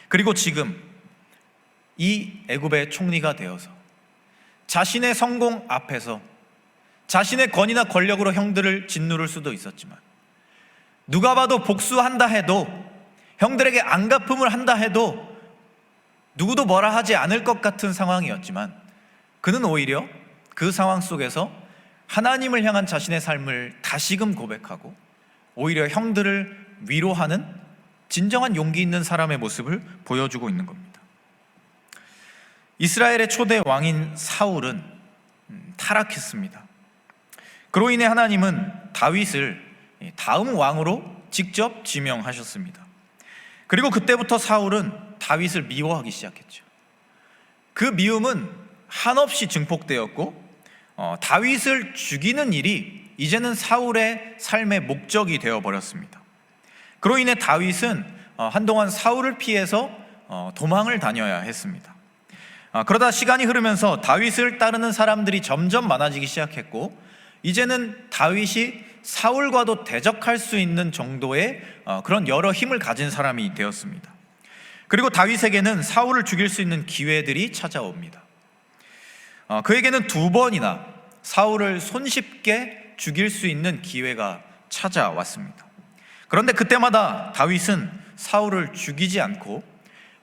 그리고 지금 이 애굽의 총리가 되어서 자신의 성공 앞에서 자신의 권위나 권력으로 형들을 짓누를 수도 있었지만, 누가 봐도 복수한다 해도, 형들에게 안갚음을 한다 해도 누구도 뭐라 하지 않을 것 같은 상황이었지만, 그는 오히려 그 상황 속에서 하나님을 향한 자신의 삶을 다시금 고백하고 오히려 형들을 위로하는 진정한 용기 있는 사람의 모습을 보여주고 있는 겁니다. 이스라엘의 초대 왕인 사울은 타락했습니다. 그로 인해 하나님은 다윗을 다음 왕으로 직접 지명하셨습니다. 그리고 그때부터 사울은 다윗을 미워하기 시작했죠. 그 미움은 한없이 증폭되었고 다윗을 죽이는 일이 이제는 사울의 삶의 목적이 되어버렸습니다. 그로 인해 다윗은 한동안 사울을 피해서 도망을 다녀야 했습니다. 그러다 시간이 흐르면서 다윗을 따르는 사람들이 점점 많아지기 시작했고, 이제는 다윗이 사울과도 대적할 수 있는 정도의 그런 여러 힘을 가진 사람이 되었습니다. 그리고 다윗에게는 사울을 죽일 수 있는 기회들이 찾아옵니다. 그에게는 2번이나 사울을 손쉽게 죽일 수 있는 기회가 찾아왔습니다. 그런데 그때마다 다윗은 사울을 죽이지 않고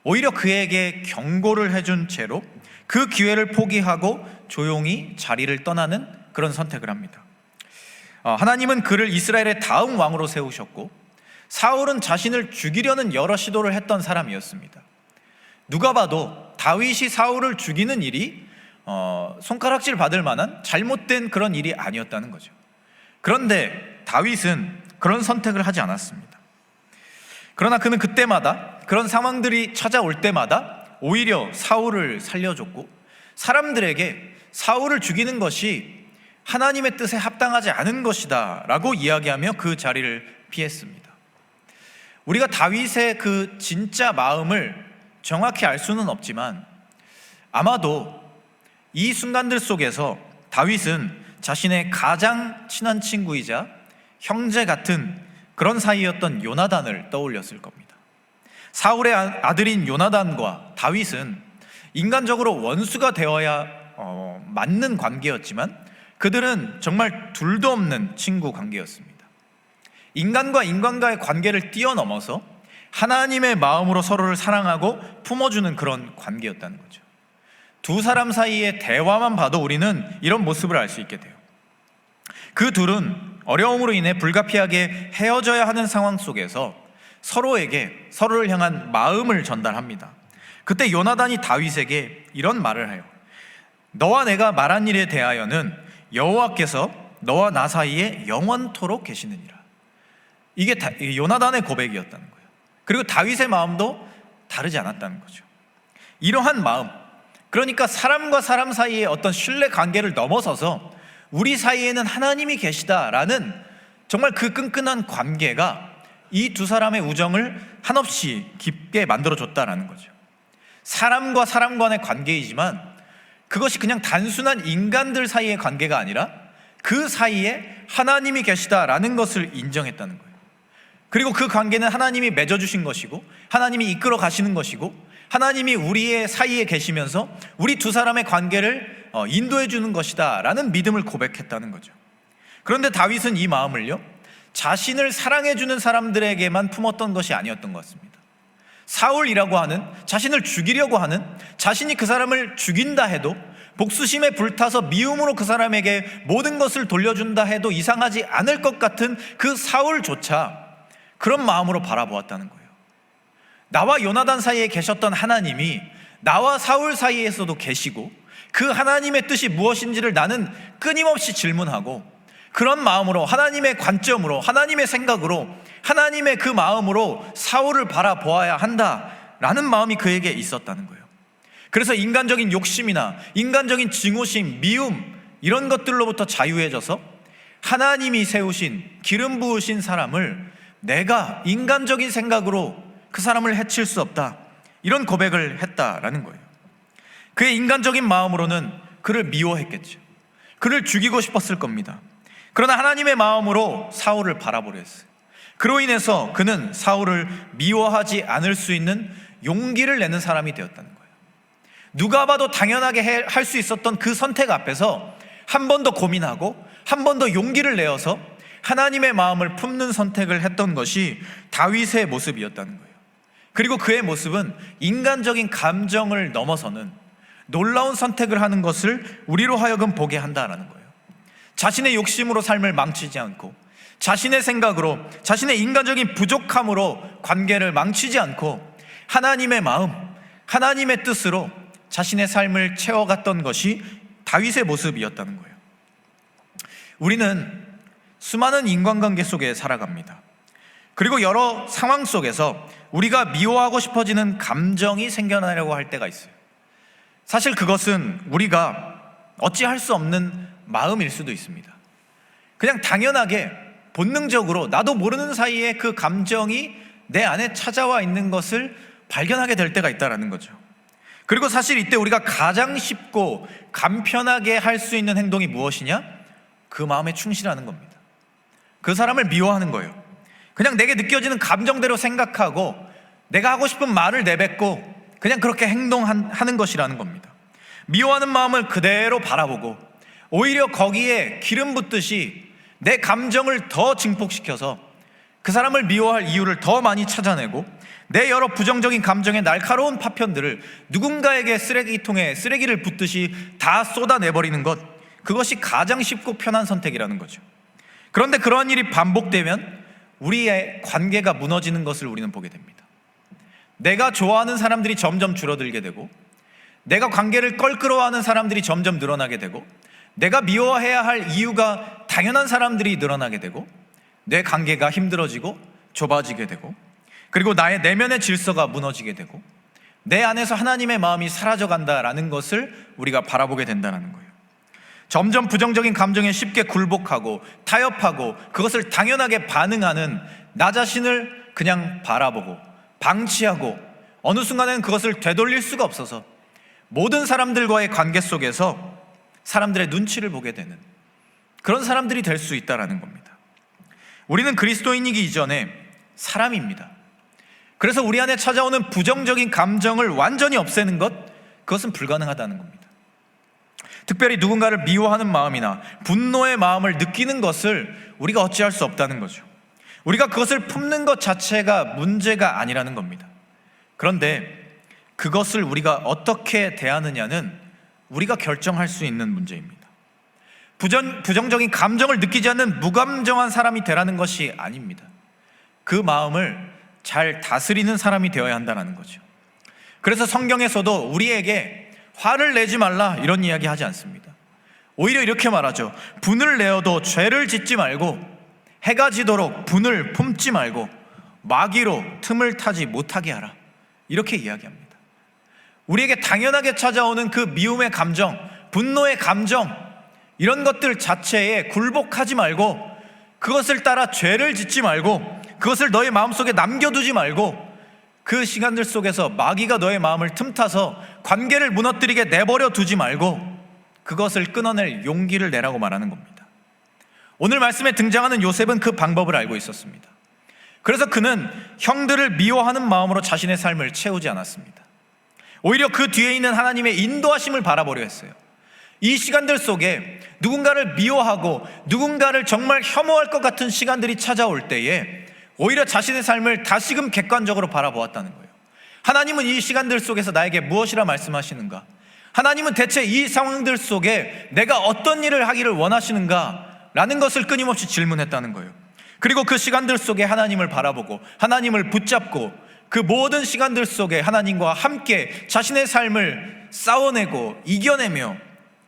오히려 그에게 경고를 해준 채로 그 기회를 포기하고 조용히 자리를 떠나는 그런 선택을 합니다. 하나님은 그를 이스라엘의 다음 왕으로 세우셨고, 사울은 자신을 죽이려는 여러 시도를 했던 사람이었습니다. 누가 봐도 다윗이 사울을 죽이는 일이 손가락질 받을 만한 잘못된 그런 일이 아니었다는 거죠. 그런데 다윗은 그런 선택을 하지 않았습니다. 그러나 그는 그때마다, 그런 상황들이 찾아올 때마다 오히려 사울을 살려줬고, 사람들에게 사울을 죽이는 것이 하나님의 뜻에 합당하지 않은 것이다 라고 이야기하며 그 자리를 피했습니다. 우리가 다윗의 그 진짜 마음을 정확히 알 수는 없지만 아마도 이 순간들 속에서 다윗은 자신의 가장 친한 친구이자 형제 같은 그런 사이였던 요나단을 떠올렸을 겁니다. 사울의 아들인 요나단과 다윗은 인간적으로 원수가 되어야 맞는 관계였지만 그들은 정말 둘도 없는 친구 관계였습니다. 인간과 인간과의 관계를 뛰어넘어서 하나님의 마음으로 서로를 사랑하고 품어주는 그런 관계였다는 거죠. 두 사람 사이의 대화만 봐도 우리는 이런 모습을 알 수 있게 돼요. 그 둘은 어려움으로 인해 불가피하게 헤어져야 하는 상황 속에서 서로에게 서로를 향한 마음을 전달합니다. 그때 요나단이 다윗에게 이런 말을 해요. 너와 내가 말한 일에 대하여는 여호와께서 너와 나 사이에 영원토록 계시느니라. 이게 요나단의 고백이었다는 거예요. 그리고 다윗의 마음도 다르지 않았다는 거죠. 이러한 마음, 그러니까 사람과 사람 사이의 어떤 신뢰 관계를 넘어서서 우리 사이에는 하나님이 계시다라는 정말 그 끈끈한 관계가 이 두 사람의 우정을 한없이 깊게 만들어줬다라는 거죠. 사람과 사람 간의 관계이지만 그것이 그냥 단순한 인간들 사이의 관계가 아니라 그 사이에 하나님이 계시다라는 것을 인정했다는 거예요. 그리고 그 관계는 하나님이 맺어주신 것이고 하나님이 이끌어 가시는 것이고 하나님이 우리의 사이에 계시면서 우리 두 사람의 관계를 인도해 주는 것이다 라는 믿음을 고백했다는 거죠. 그런데 다윗은 이 마음을요, 자신을 사랑해 주는 사람들에게만 품었던 것이 아니었던 것 같습니다. 사울이라고 하는, 자신을 죽이려고 하는, 자신이 그 사람을 죽인다 해도, 복수심에 불타서 미움으로 그 사람에게 모든 것을 돌려준다 해도 이상하지 않을 것 같은 그 사울조차 그런 마음으로 바라보았다는 거예요. 나와 요나단 사이에 계셨던 하나님이 나와 사울 사이에서도 계시고 그 하나님의 뜻이 무엇인지를 나는 끊임없이 질문하고 그런 마음으로, 하나님의 관점으로, 하나님의 생각으로, 하나님의 그 마음으로 사울을 바라보아야 한다라는 마음이 그에게 있었다는 거예요. 그래서 인간적인 욕심이나 인간적인 증오심, 미움 이런 것들로부터 자유해져서 하나님이 세우신, 기름 부으신 사람을 내가 인간적인 생각으로 그 사람을 해칠 수 없다, 이런 고백을 했다라는 거예요. 그의 인간적인 마음으로는 그를 미워했겠죠. 그를 죽이고 싶었을 겁니다. 그러나 하나님의 마음으로 사울을 바라보려 했어요. 그로 인해서 그는 사울을 미워하지 않을 수 있는 용기를 내는 사람이 되었다는 거예요. 누가 봐도 당연하게 할 수 있었던 그 선택 앞에서 한 번 더 고민하고 한 번 더 용기를 내어서 하나님의 마음을 품는 선택을 했던 것이 다윗의 모습이었다는 거예요. 그리고 그의 모습은 인간적인 감정을 넘어서는 놀라운 선택을 하는 것을 우리로 하여금 보게 한다는 거예요. 자신의 욕심으로 삶을 망치지 않고 자신의 생각으로, 자신의 인간적인 부족함으로 관계를 망치지 않고 하나님의 마음, 하나님의 뜻으로 자신의 삶을 채워갔던 것이 다윗의 모습이었다는 거예요. 우리는 수많은 인간관계 속에 살아갑니다. 그리고 여러 상황 속에서 우리가 미워하고 싶어지는 감정이 생겨나려고 할 때가 있어요. 사실 그것은 우리가 어찌할 수 없는 마음일 수도 있습니다. 그냥 당연하게 본능적으로 나도 모르는 사이에 그 감정이 내 안에 찾아와 있는 것을 발견하게 될 때가 있다는 거죠. 그리고 사실 이때 우리가 가장 쉽고 간편하게 할 수 있는 행동이 무엇이냐? 그 마음에 충실하는 겁니다. 그 사람을 미워하는 거예요. 그냥 내게 느껴지는 감정대로 생각하고 내가 하고 싶은 말을 내뱉고 그냥 그렇게 행동하는 것이라는 겁니다. 미워하는 마음을 그대로 바라보고 오히려 거기에 기름 붓듯이 내 감정을 더 증폭시켜서 그 사람을 미워할 이유를 더 많이 찾아내고 내 여러 부정적인 감정의 날카로운 파편들을 누군가에게 쓰레기통에 쓰레기를 붓듯이 다 쏟아내버리는 것, 그것이 가장 쉽고 편한 선택이라는 거죠. 그런데 그러한 일이 반복되면 우리의 관계가 무너지는 것을 우리는 보게 됩니다. 내가 좋아하는 사람들이 점점 줄어들게 되고 내가 관계를 껄끄러워하는 사람들이 점점 늘어나게 되고 내가 미워해야 할 이유가 당연한 사람들이 늘어나게 되고 내 관계가 힘들어지고 좁아지게 되고 그리고 나의 내면의 질서가 무너지게 되고 내 안에서 하나님의 마음이 사라져간다라는 것을 우리가 바라보게 된다는 거예요. 점점 부정적인 감정에 쉽게 굴복하고 타협하고 그것을 당연하게 반응하는 나 자신을 그냥 바라보고 방치하고 어느 순간에는 그것을 되돌릴 수가 없어서 모든 사람들과의 관계 속에서 사람들의 눈치를 보게 되는 그런 사람들이 될 수 있다는 겁니다. 우리는 그리스도인이기 이전에 사람입니다. 그래서 우리 안에 찾아오는 부정적인 감정을 완전히 없애는 것, 그것은 불가능하다는 겁니다. 특별히 누군가를 미워하는 마음이나 분노의 마음을 느끼는 것을 우리가 어찌할 수 없다는 거죠. 우리가 그것을 품는 것 자체가 문제가 아니라는 겁니다. 그런데 그것을 우리가 어떻게 대하느냐는 우리가 결정할 수 있는 문제입니다. 부정적인 감정을 느끼지 않는 무감정한 사람이 되라는 것이 아닙니다. 그 마음을 잘 다스리는 사람이 되어야 한다는 거죠. 그래서 성경에서도 우리에게 화를 내지 말라 이런 이야기 하지 않습니다. 오히려 이렇게 말하죠. 분을 내어도 죄를 짓지 말고 해가 지도록 분을 품지 말고 마귀로 틈을 타지 못하게 하라, 이렇게 이야기합니다. 우리에게 당연하게 찾아오는 그 미움의 감정, 분노의 감정, 이런 것들 자체에 굴복하지 말고 그것을 따라 죄를 짓지 말고 그것을 너의 마음속에 남겨두지 말고 그 시간들 속에서 마귀가 너의 마음을 틈타서 관계를 무너뜨리게 내버려 두지 말고 그것을 끊어낼 용기를 내라고 말하는 겁니다. 오늘 말씀에 등장하는 요셉은 그 방법을 알고 있었습니다. 그래서 그는 형들을 미워하는 마음으로 자신의 삶을 채우지 않았습니다. 오히려 그 뒤에 있는 하나님의 인도하심을 바라보려 했어요. 이 시간들 속에 누군가를 미워하고 누군가를 정말 혐오할 것 같은 시간들이 찾아올 때에 오히려 자신의 삶을 다시금 객관적으로 바라보았다는 거예요. 하나님은 이 시간들 속에서 나에게 무엇이라 말씀하시는가? 하나님은 대체 이 상황들 속에 내가 어떤 일을 하기를 원하시는가? 라는 것을 끊임없이 질문했다는 거예요. 그리고 그 시간들 속에 하나님을 바라보고 하나님을 붙잡고 그 모든 시간들 속에 하나님과 함께 자신의 삶을 싸워내고 이겨내며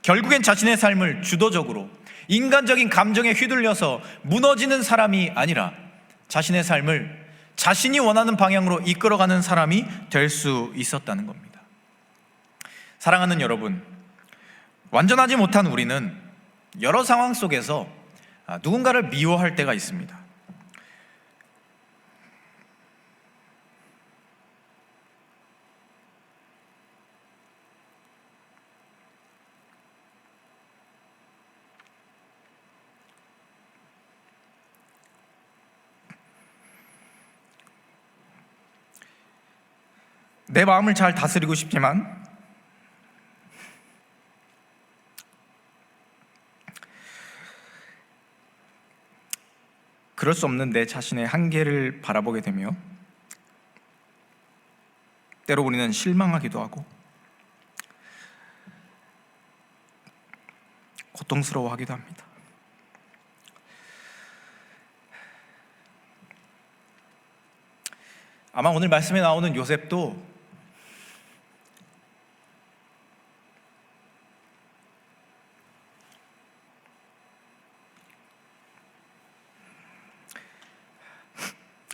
결국엔 자신의 삶을 주도적으로 인간적인 감정에 휘둘려서 무너지는 사람이 아니라 자신의 삶을 자신이 원하는 방향으로 이끌어가는 사람이 될 수 있었다는 겁니다. 사랑하는 여러분, 완전하지 못한 우리는 여러 상황 속에서 누군가를 미워할 때가 있습니다. 내 마음을 잘 다스리고 싶지만 그럴 수 없는 내 자신의 한계를 바라보게 되며 때로 우리는 실망하기도 하고 고통스러워하기도 합니다. 아마 오늘 말씀에 나오는 요셉도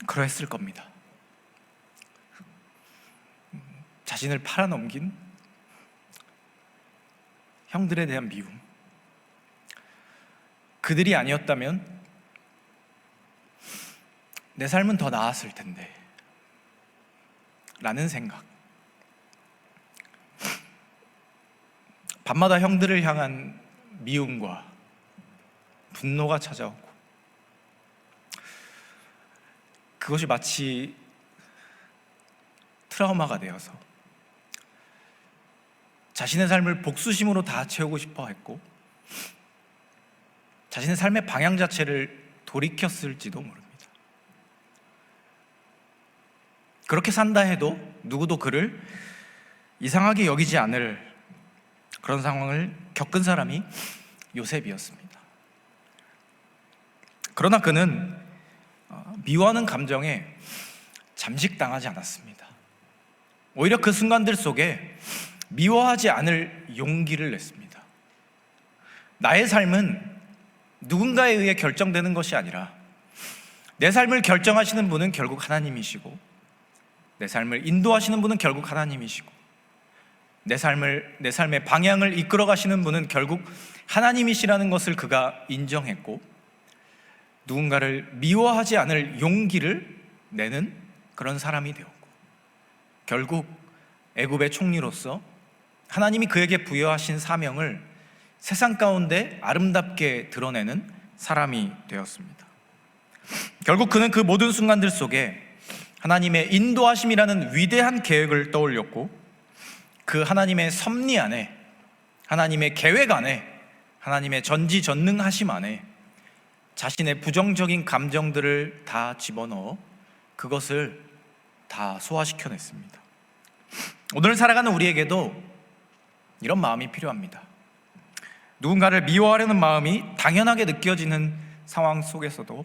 그러했을 겁니다. 자신을 팔아넘긴 형들에 대한 미움, 그들이 아니었다면 내 삶은 더 나았을 텐데 라는 생각, 밤마다 형들을 향한 미움과 분노가 찾아오고 그것이 마치 트라우마가 되어서 자신의 삶을 복수심으로 다 채우고 싶어 했고 자신의 삶의 방향 자체를 돌이켰을지도 모릅니다. 그렇게 산다 해도 누구도 그를 이상하게 여기지 않을 그런 상황을 겪은 사람이 요셉이었습니다. 그러나 그는 미워하는 감정에 잠식당하지 않았습니다. 오히려 그 순간들 속에 미워하지 않을 용기를 냈습니다. 나의 삶은 누군가에 의해 결정되는 것이 아니라 내 삶을 결정하시는 분은 결국 하나님이시고 내 삶을 인도하시는 분은 결국 하나님이시고 내 삶의 방향을 이끌어 가시는 분은 결국 하나님이시라는 것을 그가 인정했고, 누군가를 미워하지 않을 용기를 내는 그런 사람이 되었고, 결국 애굽의 총리로서 하나님이 그에게 부여하신 사명을 세상 가운데 아름답게 드러내는 사람이 되었습니다. 결국 그는 그 모든 순간들 속에 하나님의 인도하심이라는 위대한 계획을 떠올렸고, 그 하나님의 섭리 안에, 하나님의 계획 안에, 하나님의 전지전능하심 안에 자신의 부정적인 감정들을 다 집어넣어 그것을 다 소화시켜냈습니다. 오늘 살아가는 우리에게도 이런 마음이 필요합니다. 누군가를 미워하려는 마음이 당연하게 느껴지는 상황 속에서도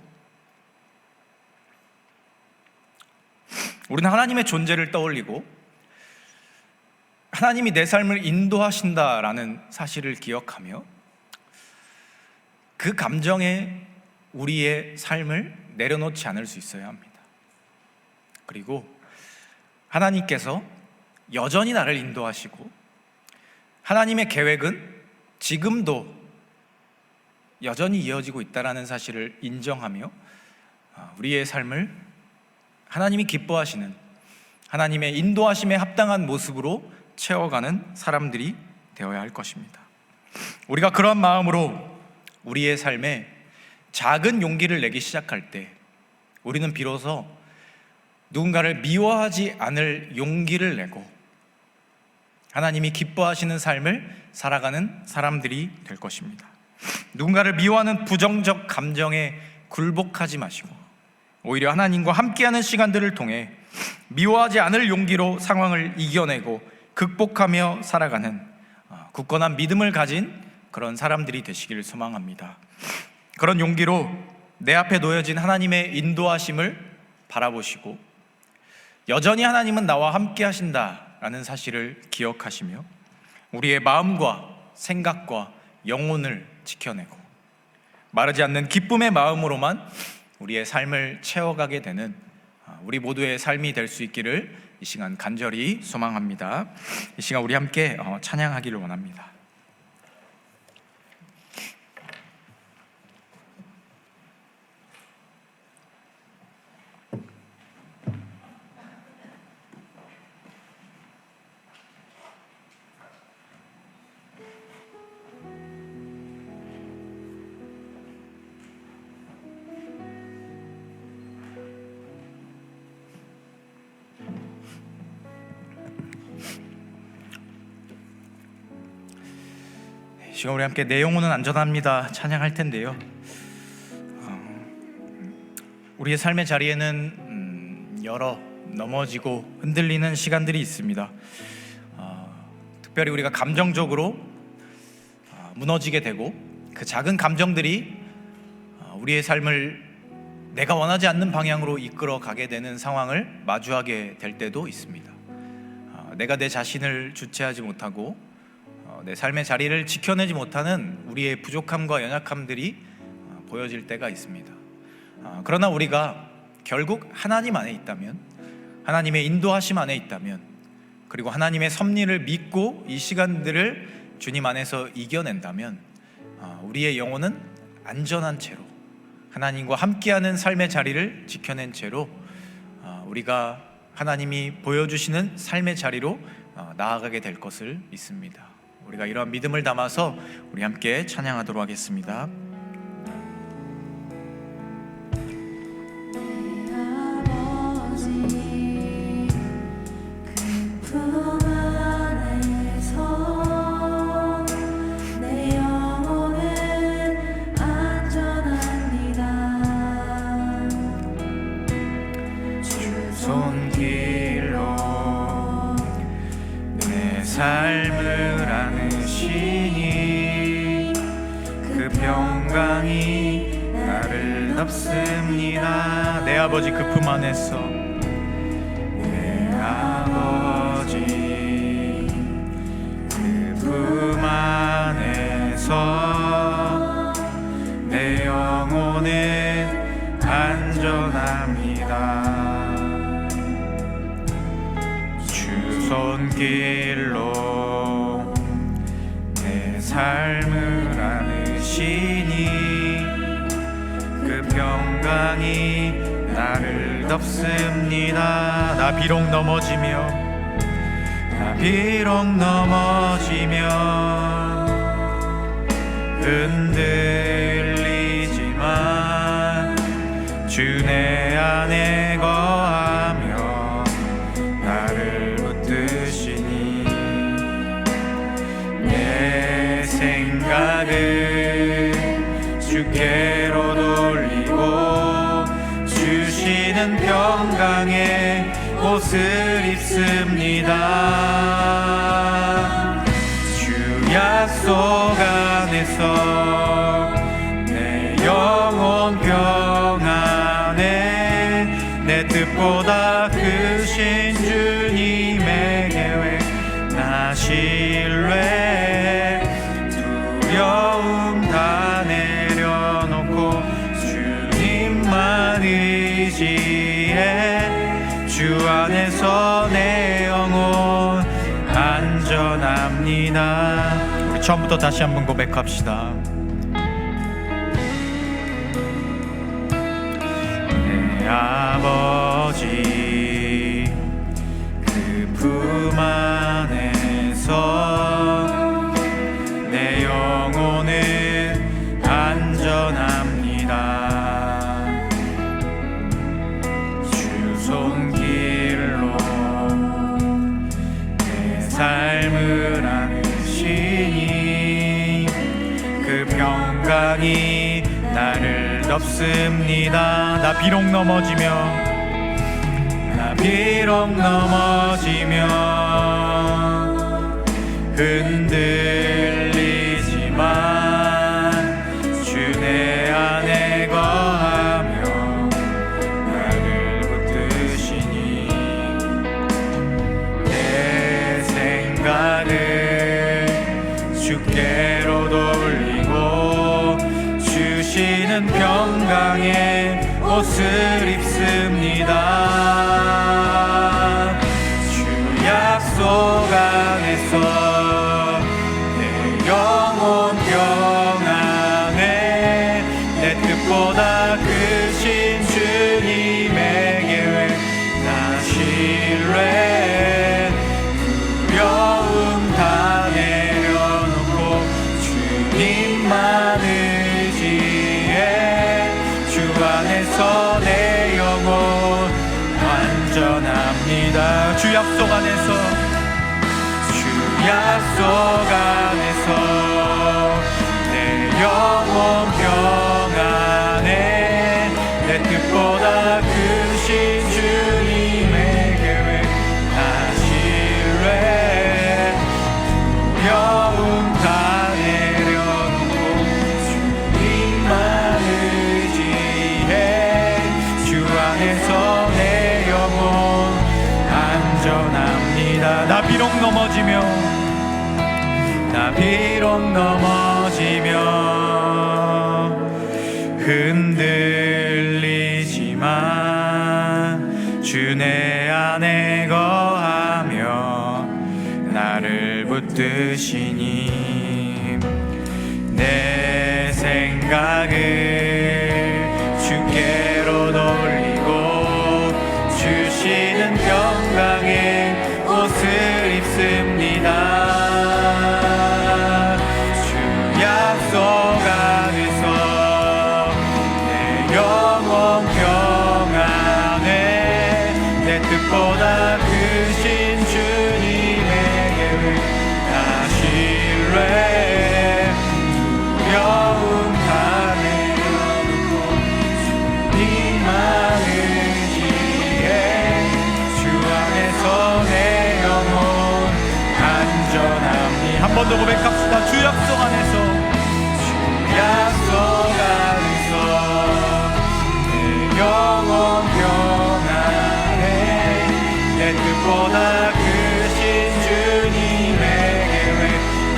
우리는 하나님의 존재를 떠올리고 하나님이 내 삶을 인도하신다라는 사실을 기억하며 그 감정에 우리의 삶을 내려놓지 않을 수 있어야 합니다. 그리고 하나님께서 여전히 나를 인도하시고 하나님의 계획은 지금도 여전히 이어지고 있다는 사실을 인정하며 우리의 삶을 하나님이 기뻐하시는 하나님의 인도하심에 합당한 모습으로 채워가는 사람들이 되어야 할 것입니다. 우리가 그런 마음으로 우리의 삶에 작은 용기를 내기 시작할 때 우리는 비로소 누군가를 미워하지 않을 용기를 내고 하나님이 기뻐하시는 삶을 살아가는 사람들이 될 것입니다. 누군가를 미워하는 부정적 감정에 굴복하지 마시고 오히려 하나님과 함께하는 시간들을 통해 미워하지 않을 용기로 상황을 이겨내고 극복하며 살아가는 굳건한 믿음을 가진 그런 사람들이 되시기를 소망합니다. 그런 용기로 내 앞에 놓여진 하나님의 인도하심을 바라보시고 여전히 하나님은 나와 함께 하신다라는 사실을 기억하시며 우리의 마음과 생각과 영혼을 지켜내고 마르지 않는 기쁨의 마음으로만 우리의 삶을 채워가게 되는 우리 모두의 삶이 될 수 있기를 이 시간 간절히 소망합니다. 이 시간 우리 함께 찬양하기를 원합니다. 지금 우리 함께 내 영혼은 안전합니다 찬양할 텐데요. 우리의 삶의 자리에는 여러 넘어지고 흔들리는 시간들이 있습니다. 특별히 우리가 감정적으로 무너지게 되고 그 작은 감정들이 우리의 삶을 내가 원하지 않는 방향으로 이끌어 가게 되는 상황을 마주하게 될 때도 있습니다. 내가 내 자신을 주체하지 못하고 내 삶의 자리를 지켜내지 못하는 우리의 부족함과 연약함들이 보여질 때가 있습니다. 그러나 우리가 결국 하나님 안에 있다면, 하나님의 인도하심 안에 있다면, 그리고 하나님의 섭리를 믿고 이 시간들을 주님 안에서 이겨낸다면 우리의 영혼은 안전한 채로 하나님과 함께하는 삶의 자리를 지켜낸 채로 우리가 하나님이 보여주시는 삶의 자리로 나아가게 될 것을 믿습니다. 우리가 이러한 믿음을 담아서 우리 함께 찬양하도록 하겠습니다. 삶을 안으시니 그 평강이 나를 덮습니다. 내 아버지 그 품 안에서 내 아버지 그 품 안에서 내 영혼은 안전합니다. 주 손길로 삶을 안으시니 그 평강이 나를 덮습니다. 나 비록 넘어지며 흔들리지만 주 내 안에 거하며 나를 붙드시니 내 생각을 주께로 돌리고 주시는 평강의 옷을 입습니다. 주 약속 안에서 내 영혼 평안에 내 뜻보다 크신 주님의 계획 나 신뢰 두려움 다 내려놓고 주님만 의지해 주 안에서 내 영혼 안전합니다. 우리 처음부터 다시 한번 고백합시다. 내 아버지 그 품 안에서 내 영혼은 안전합니다. 주 손길로 내 삶을 안으시니 그 평강이 나를 덮습니다. 나 비록 넘어지며 흔들리지만 주 내 안에 거하며 나를 붙드시니 내 생각을 주께로 돌리고 주시는 평강의 옷을 입습니다. 주 약속 안에서 내 영혼 평안에 내 뜻보다 크신 주님의 계획 나 신뢰 두려움 다 내려놓고 주님만 의지해 주 안에서 내 영혼 안전합니다. 주 약속 안에서 내 영혼 평안에 내 뜻보다 크신 주님의 계획 나 신뢰 두려움 다 내려놓고 주님만 의지해 주 안에서 내 영혼 안전합니다. 나 비록 넘어지며 흔들리지만 주 내 안에 거하며 나를 붙드시니 내 생각을 주께로 돌리고 주시는 평강의 옷을 입습니다. 약속 안에서 내 영혼 평안에 내 뜻보다 크신 주님의 계획 나 신뢰 두려움 다 내려놓고 주님만 의지해 주 안에서 내 영혼 안전함이 한 번 더 고백합시다. 주 약속 안에서 내 영혼 평안에 내 뜻보다 크신 주님의 계획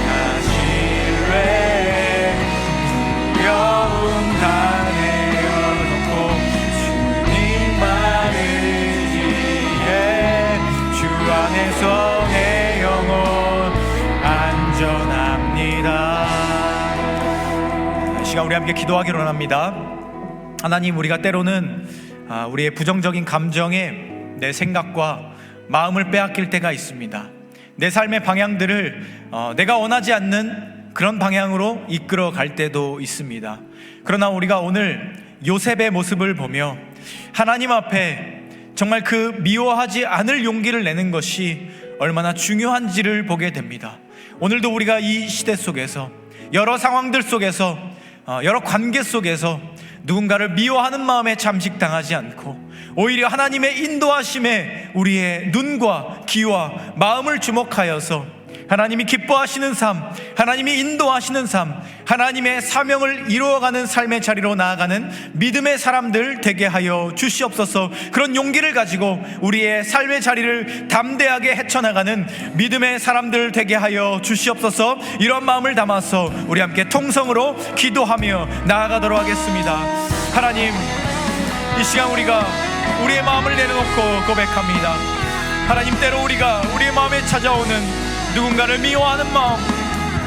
나 신뢰 두려움 다 내려놓고 주님만 의지해 주 안에서 내 영혼 안전하 시간 우리 함께 기도하기로 합니다. 하나님, 우리가 때로는 우리의 부정적인 감정에 내 생각과 마음을 빼앗길 때가 있습니다. 내 삶의 방향들을 내가 원하지 않는 그런 방향으로 이끌어 갈 때도 있습니다. 그러나 우리가 오늘 요셉의 모습을 보며 하나님 앞에 정말 그 미워하지 않을 용기를 내는 것이 얼마나 중요한지를 보게 됩니다. 오늘도 우리가 이 시대 속에서, 여러 상황들 속에서, 여러 관계 속에서 누군가를 미워하는 마음에 잠식당하지 않고 오히려 하나님의 인도하심에 우리의 눈과 귀와 마음을 주목하여서 하나님이 기뻐하시는 삶, 하나님이 인도하시는 삶, 하나님의 사명을 이루어가는 삶의 자리로 나아가는 믿음의 사람들 되게 하여 주시옵소서. 그런 용기를 가지고 우리의 삶의 자리를 담대하게 헤쳐나가는 믿음의 사람들 되게 하여 주시옵소서. 이런 마음을 담아서 우리 함께 통성으로 기도하며 나아가도록 하겠습니다. 하나님, 이 시간 우리가 우리의 마음을 내려놓고 고백합니다. 하나님, 때로 우리가 우리의 마음에 찾아오는 누군가를 미워하는 마음,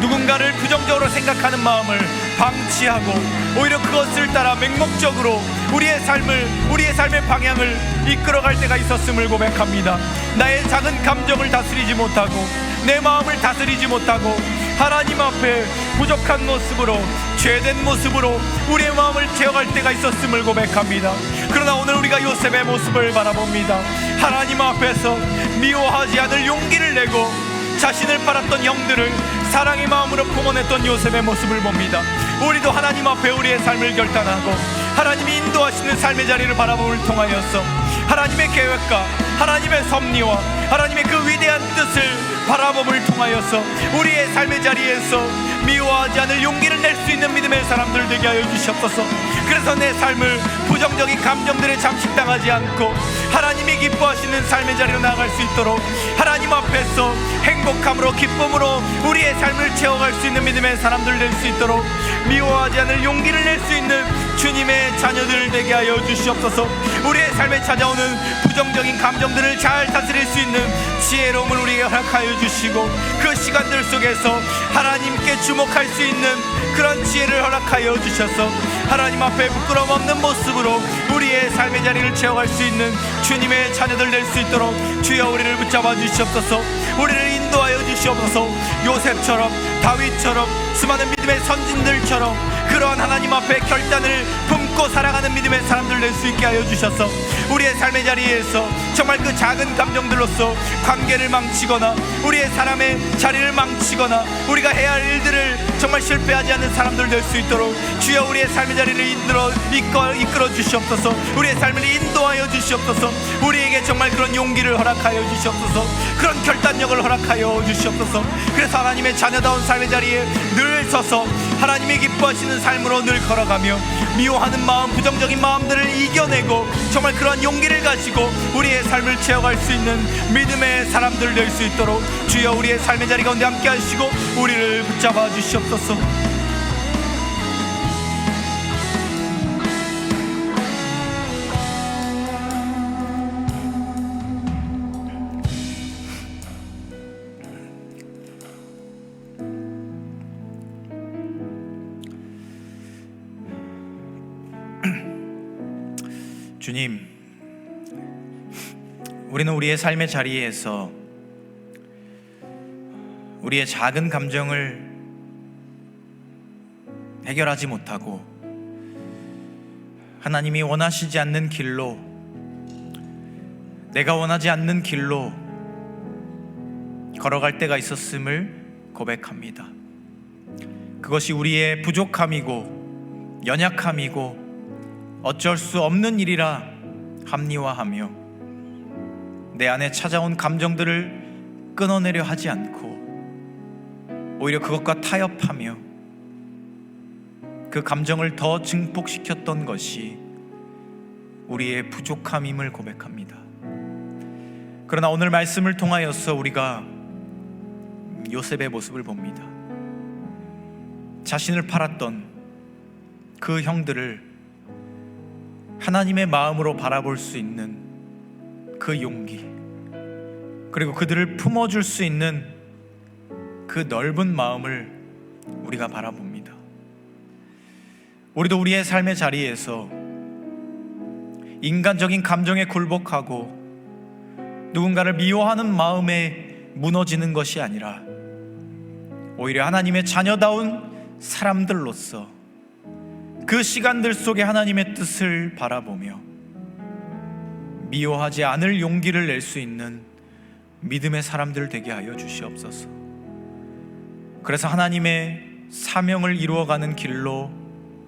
누군가를 부정적으로 생각하는 마음을 방치하고 오히려 그것을 따라 맹목적으로 우리의 삶의 방향을 이끌어갈 때가 있었음을 고백합니다. 나의 작은 감정을 다스리지 못하고 내 마음을 다스리지 못하고 하나님 앞에 부족한 모습으로, 죄된 모습으로 우리의 마음을 채워갈 때가 있었음을 고백합니다. 그러나 오늘 우리가 요셉의 모습을 바라봅니다. 하나님 앞에서 미워하지 않을 용기를 내고 자신을 팔았던 형들을 사랑의 마음으로 품어냈던 요셉의 모습을 봅니다. 우리도 하나님 앞에 우리의 삶을 결단하고 하나님이 인도하시는 삶의 자리를 바라봄을 통하여서 하나님의 계획과 하나님의 섭리와 하나님의 그 위대한 뜻을 바라봄을 통하여서 우리의 삶의 자리에서 미워하지 않을 용기를 낼 수 있는 믿음의 사람들 되게 하여 주시옵소서. 그래서 내 삶을 부정적인 감정들에 잠식당하지 않고 하나님이 기뻐하시는 삶의 자리로 나아갈 수 있도록 하나님 앞에서 행복함으로, 기쁨으로 우리의 삶을 채워갈 수 있는 믿음의 사람들 될 수 있도록 미워하지 않을 용기를 낼 수 있는 주님의 자녀들 되게 하여 주시옵소서. 우리의 삶에 찾아오는 부정적인 감정들을 잘 다스릴 수 있는 지혜로움을 우리에게 허락하여 주시고 그 시간들 속에서 하나님께 주목할 수 있는 그런 지혜를 허락하여 주셔서 하나님 앞에 부끄러움 없는 모습으로 우리의 삶의 자리를 채워갈 수 있는 주님의 자녀들 될 수 있도록 주여 우리를 붙잡아 주시옵소서. 우리를 인도하여 주시옵소서. 요셉처럼, 다윗처럼, 수많은 믿음의 선진들처럼 그러한 하나님 앞에 결단을 품고 살아가는 믿음의 사람들 될 수 있게 하여 주셔서 우리의 삶의 자리에서 정말 그 작은 감정들로서 관계를 망치거나 우리의 사람의 자리를 망치거나 우리가 해야 할 일들을 정말 실패하지 않는 사람들 될 수 있도록 주여 우리의 삶의 자리를 이끌어 주시옵소서. 우리의 삶을 인도하여 주시옵소서. 우리에게 정말 그런 용기를 허락하여 주시옵소서. 그런 결단력을 허락하여 주시옵소서. 그래서 하나님의 자녀다운 삶의 자리에 늘 서서 하나님이 기뻐하시는 삶으로 늘 걸어가며 미워하는 마음, 부정적인 마음들을 이겨내고 정말 그러한 용기를 가지고 우리의 삶을 채워갈 수 있는 믿음의 사람들 될 수 있도록 주여 우리의 삶의 자리 가운데 함께 하시고 우리를 붙잡아 주시옵소서. 주님, 우리는 우리의 삶의 자리에서 우리의 작은 감정을 해결하지 못하고 하나님이 원하시지 않는 길로, 내가 원하지 않는 길로 걸어갈 때가 있었음을 고백합니다. 그것이 우리의 부족함이고 연약함이고 어쩔 수 없는 일이라 합리화하며 내 안에 찾아온 감정들을 끊어내려 하지 않고 오히려 그것과 타협하며 그 감정을 더 증폭시켰던 것이 우리의 부족함임을 고백합니다. 그러나 오늘 말씀을 통하여서 우리가 요셉의 모습을 봅니다. 자신을 팔았던 그 형들을 하나님의 마음으로 바라볼 수 있는 그 용기, 그리고 그들을 품어줄 수 있는 그 넓은 마음을 우리가 바라봅니다. 우리도 우리의 삶의 자리에서 인간적인 감정에 굴복하고 누군가를 미워하는 마음에 무너지는 것이 아니라 오히려 하나님의 자녀다운 사람들로서 그 시간들 속에 하나님의 뜻을 바라보며 미워하지 않을 용기를 낼 수 있는 믿음의 사람들 되게 하여 주시옵소서. 그래서 하나님의 사명을 이루어가는 길로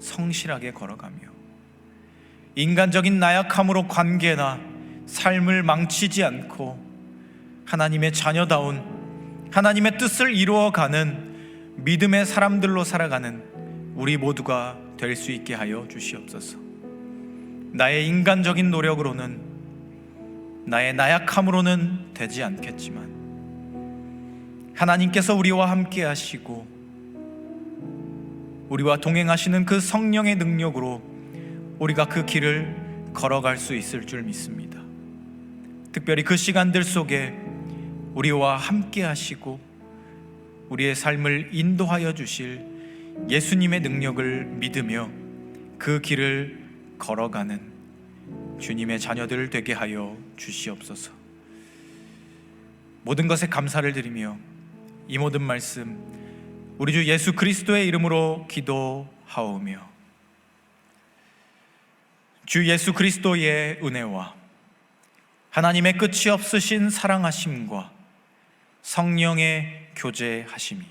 성실하게 걸어가며 인간적인 나약함으로 관계나 삶을 망치지 않고 하나님의 자녀다운 하나님의 뜻을 이루어가는 믿음의 사람들로 살아가는 우리 모두가 될 수 있게 하여 주시옵소서. 나의 인간적인 노력으로는, 나의 나약함으로는 되지 않겠지만 하나님께서 우리와 함께 하시고 우리와 동행하시는 그 성령의 능력으로 우리가 그 길을 걸어갈 수 있을 줄 믿습니다. 특별히 그 시간들 속에 우리와 함께 하시고 우리의 삶을 인도하여 주실 예수님의 능력을 믿으며 그 길을 걸어가는 주님의 자녀들 되게 하여 주시옵소서. 모든 것에 감사를 드리며 이 모든 말씀 우리 주 예수 그리스도의 이름으로 기도하오며, 주 예수 그리스도의 은혜와 하나님의 끝이 없으신 사랑하심과 성령의 교제하심이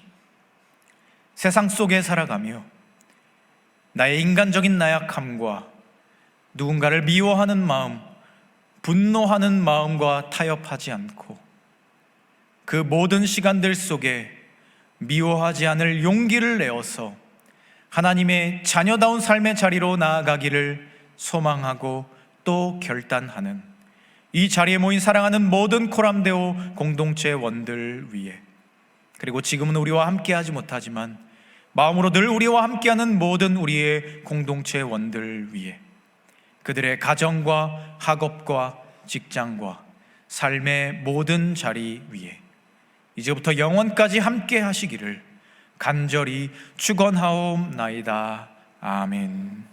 세상 속에 살아가며 나의 인간적인 나약함과 누군가를 미워하는 마음, 분노하는 마음과 타협하지 않고 그 모든 시간들 속에 미워하지 않을 용기를 내어서 하나님의 자녀다운 삶의 자리로 나아가기를 소망하고 또 결단하는 이 자리에 모인 사랑하는 모든 코람데오 공동체 원들 위에, 그리고 지금은 우리와 함께하지 못하지만 마음으로 늘 우리와 함께하는 모든 우리의 공동체 원들 위에, 그들의 가정과 학업과 직장과 삶의 모든 자리 위에 이제부터 영원까지 함께 하시기를 간절히 축원하옵나이다. 아멘.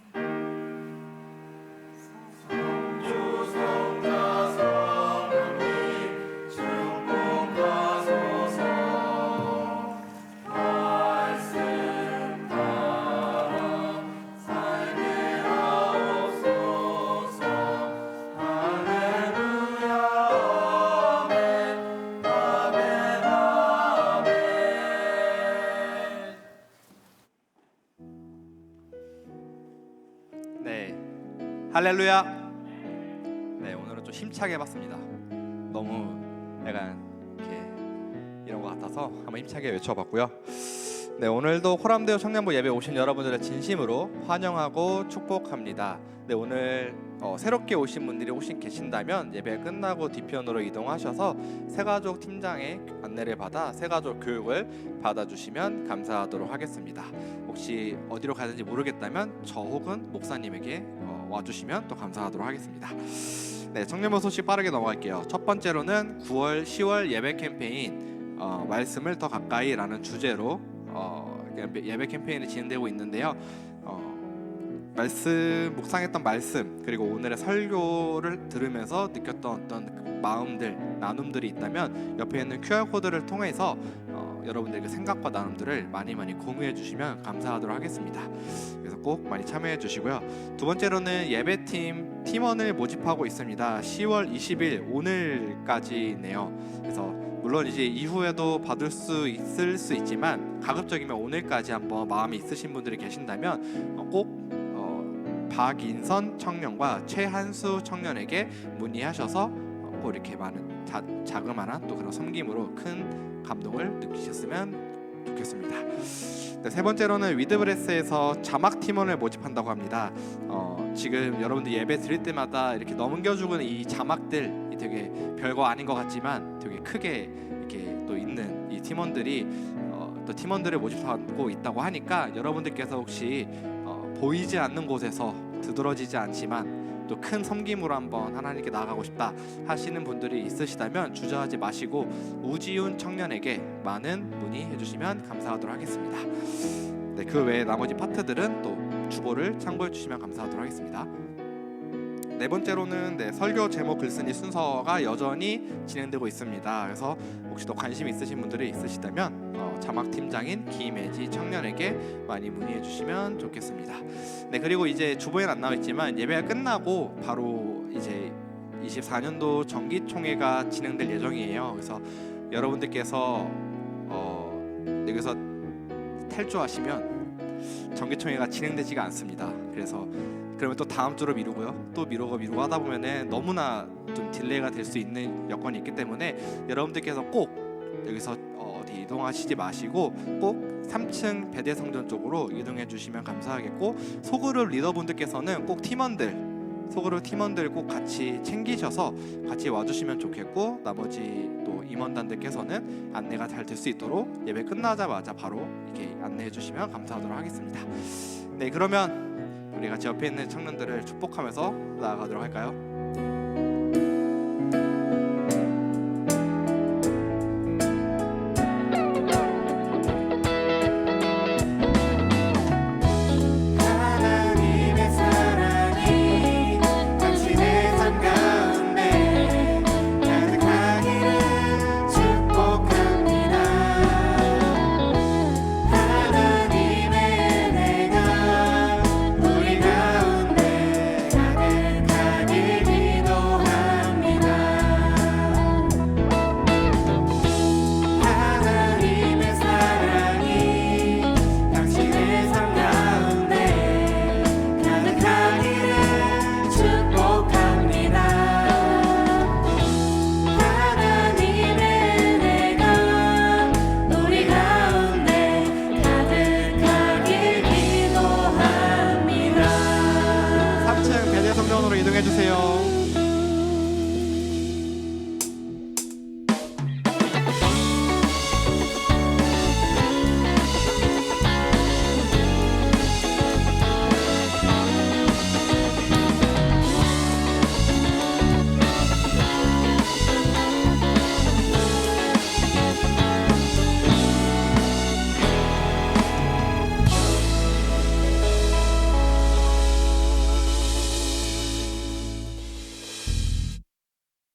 네, 할렐루야. 네, 오늘은 좀 힘차게 해봤습니다. 너무 약간 이렇게 이런 것 같아서 한번 힘차게 외쳐봤고요. 네, 오늘도 코람데오 청년부 예배 오신 여러분들을 진심으로 환영하고 축복합니다. 네, 오늘 새롭게 오신 분들이 혹시 계신다면 예배 끝나고 뒤편으로 이동하셔서 새가족 팀장의 안내를 받아 새가족 교육을 받아주시면 감사하도록 하겠습니다. 혹시 어디로 가는지 모르겠다면 저 혹은 목사님에게 와주시면 또 감사하도록 하겠습니다. 네, 청년부 소식 빠르게 넘어갈게요. 첫 번째로는 9월, 10월 예배 캠페인 말씀을 더 가까이라는 주제로 예배 캠페인이 진행되고 있는데요. 묵상했던 말씀 그리고 오늘의 설교를 들으면서 느꼈던 어떤 마음들, 나눔들이 있다면 옆에 있는 QR코드를 통해서 여러분들의 생각과 나눔들을 많이 공유해 주시면 감사하도록 하겠습니다. 그래서 꼭 많이 참여해 주시고요. 두 번째로는 예배팀 팀원을 모집하고 있습니다. 10월 20일 오늘까지네요. 그래서 물론 이제 이후에도 받을 수 있을 수 있지만 가급적이면 오늘까지 한번 마음이 있으신 분들이 계신다면 꼭 박인선 청년과 최한수 청년에게 문의하셔서 꼭 이렇게 많은 자그마한 또 그런 섬김으로 큰 감동을 느끼셨으면 좋겠습니다. 네, 세 번째로는 위드브레스에서 자막 팀원을 모집한다고 합니다. 지금 여러분들 예배 드릴 때마다 이렇게 넘겨주는 이 자막들 되게 별거 아닌 것 같지만 되게 크게 이렇게 또 있는 이 팀원들이 또 팀원들을 모집하고 있다고 하니까 여러분들께서 혹시 보이지 않는 곳에서 두드러지지 않지만 또 큰 섬김으로 한번 하나님께 나아가고 싶다 하시는 분들이 있으시다면 주저하지 마시고 우지훈 청년에게 많은 문의해 주시면 감사하도록 하겠습니다. 네, 그 외에 나머지 파트들은 또 주보를 참고해 주시면 감사하도록 하겠습니다. 네 번째로는 설교 제목 글쓰기 순서가 여전히 진행되고 있습니다. 그래서 혹시 또 관심 있으신 분들이 있으시다면 자막 팀장인 김혜지 청년에게 많이 문의해 주시면 좋겠습니다. 네, 그리고 이제 주보에는 안 나와 있지만 예배가 끝나고 바로 이제 24년도 정기총회가 진행될 예정이에요. 그래서 여러분들께서 여기서 탈주하시면 정기총회가 진행되지가 않습니다. 그래서 그러면 또 다음 주로 미루고요, 또 미루고 하다 보면은 너무나 좀 딜레이가 될 수 있는 여건이 있기 때문에 여러분들께서 꼭 여기서 어디 이동하시지 마시고 꼭 3층 배대성전 쪽으로 이동해 주시면 감사하겠고, 소그룹 리더분들께서는 꼭 소그룹 팀원들 꼭 같이 챙기셔서 같이 와주시면 좋겠고, 나머지 또 임원단들께서는 안내가 잘 될 수 있도록 예배 끝나자마자 바로 이렇게 안내해 주시면 감사하도록 하겠습니다. 네, 그러면 우리 같이 옆에 있는 청년들을 축복하면서 나아가도록 할까요? 하나님의 사랑이 당신의 삶 가운데 가득하기를 축복합니다. 하나님의 은혜가 우리 가운데 가득하길 기도합니다. 하나님의 사랑이 당신의 삶 가운데 가득하기를 축복합니다. 하나님의 은혜가 우리 가운데 가득하길 기도합니다. 3층 배대성전으로 이동해 주세요.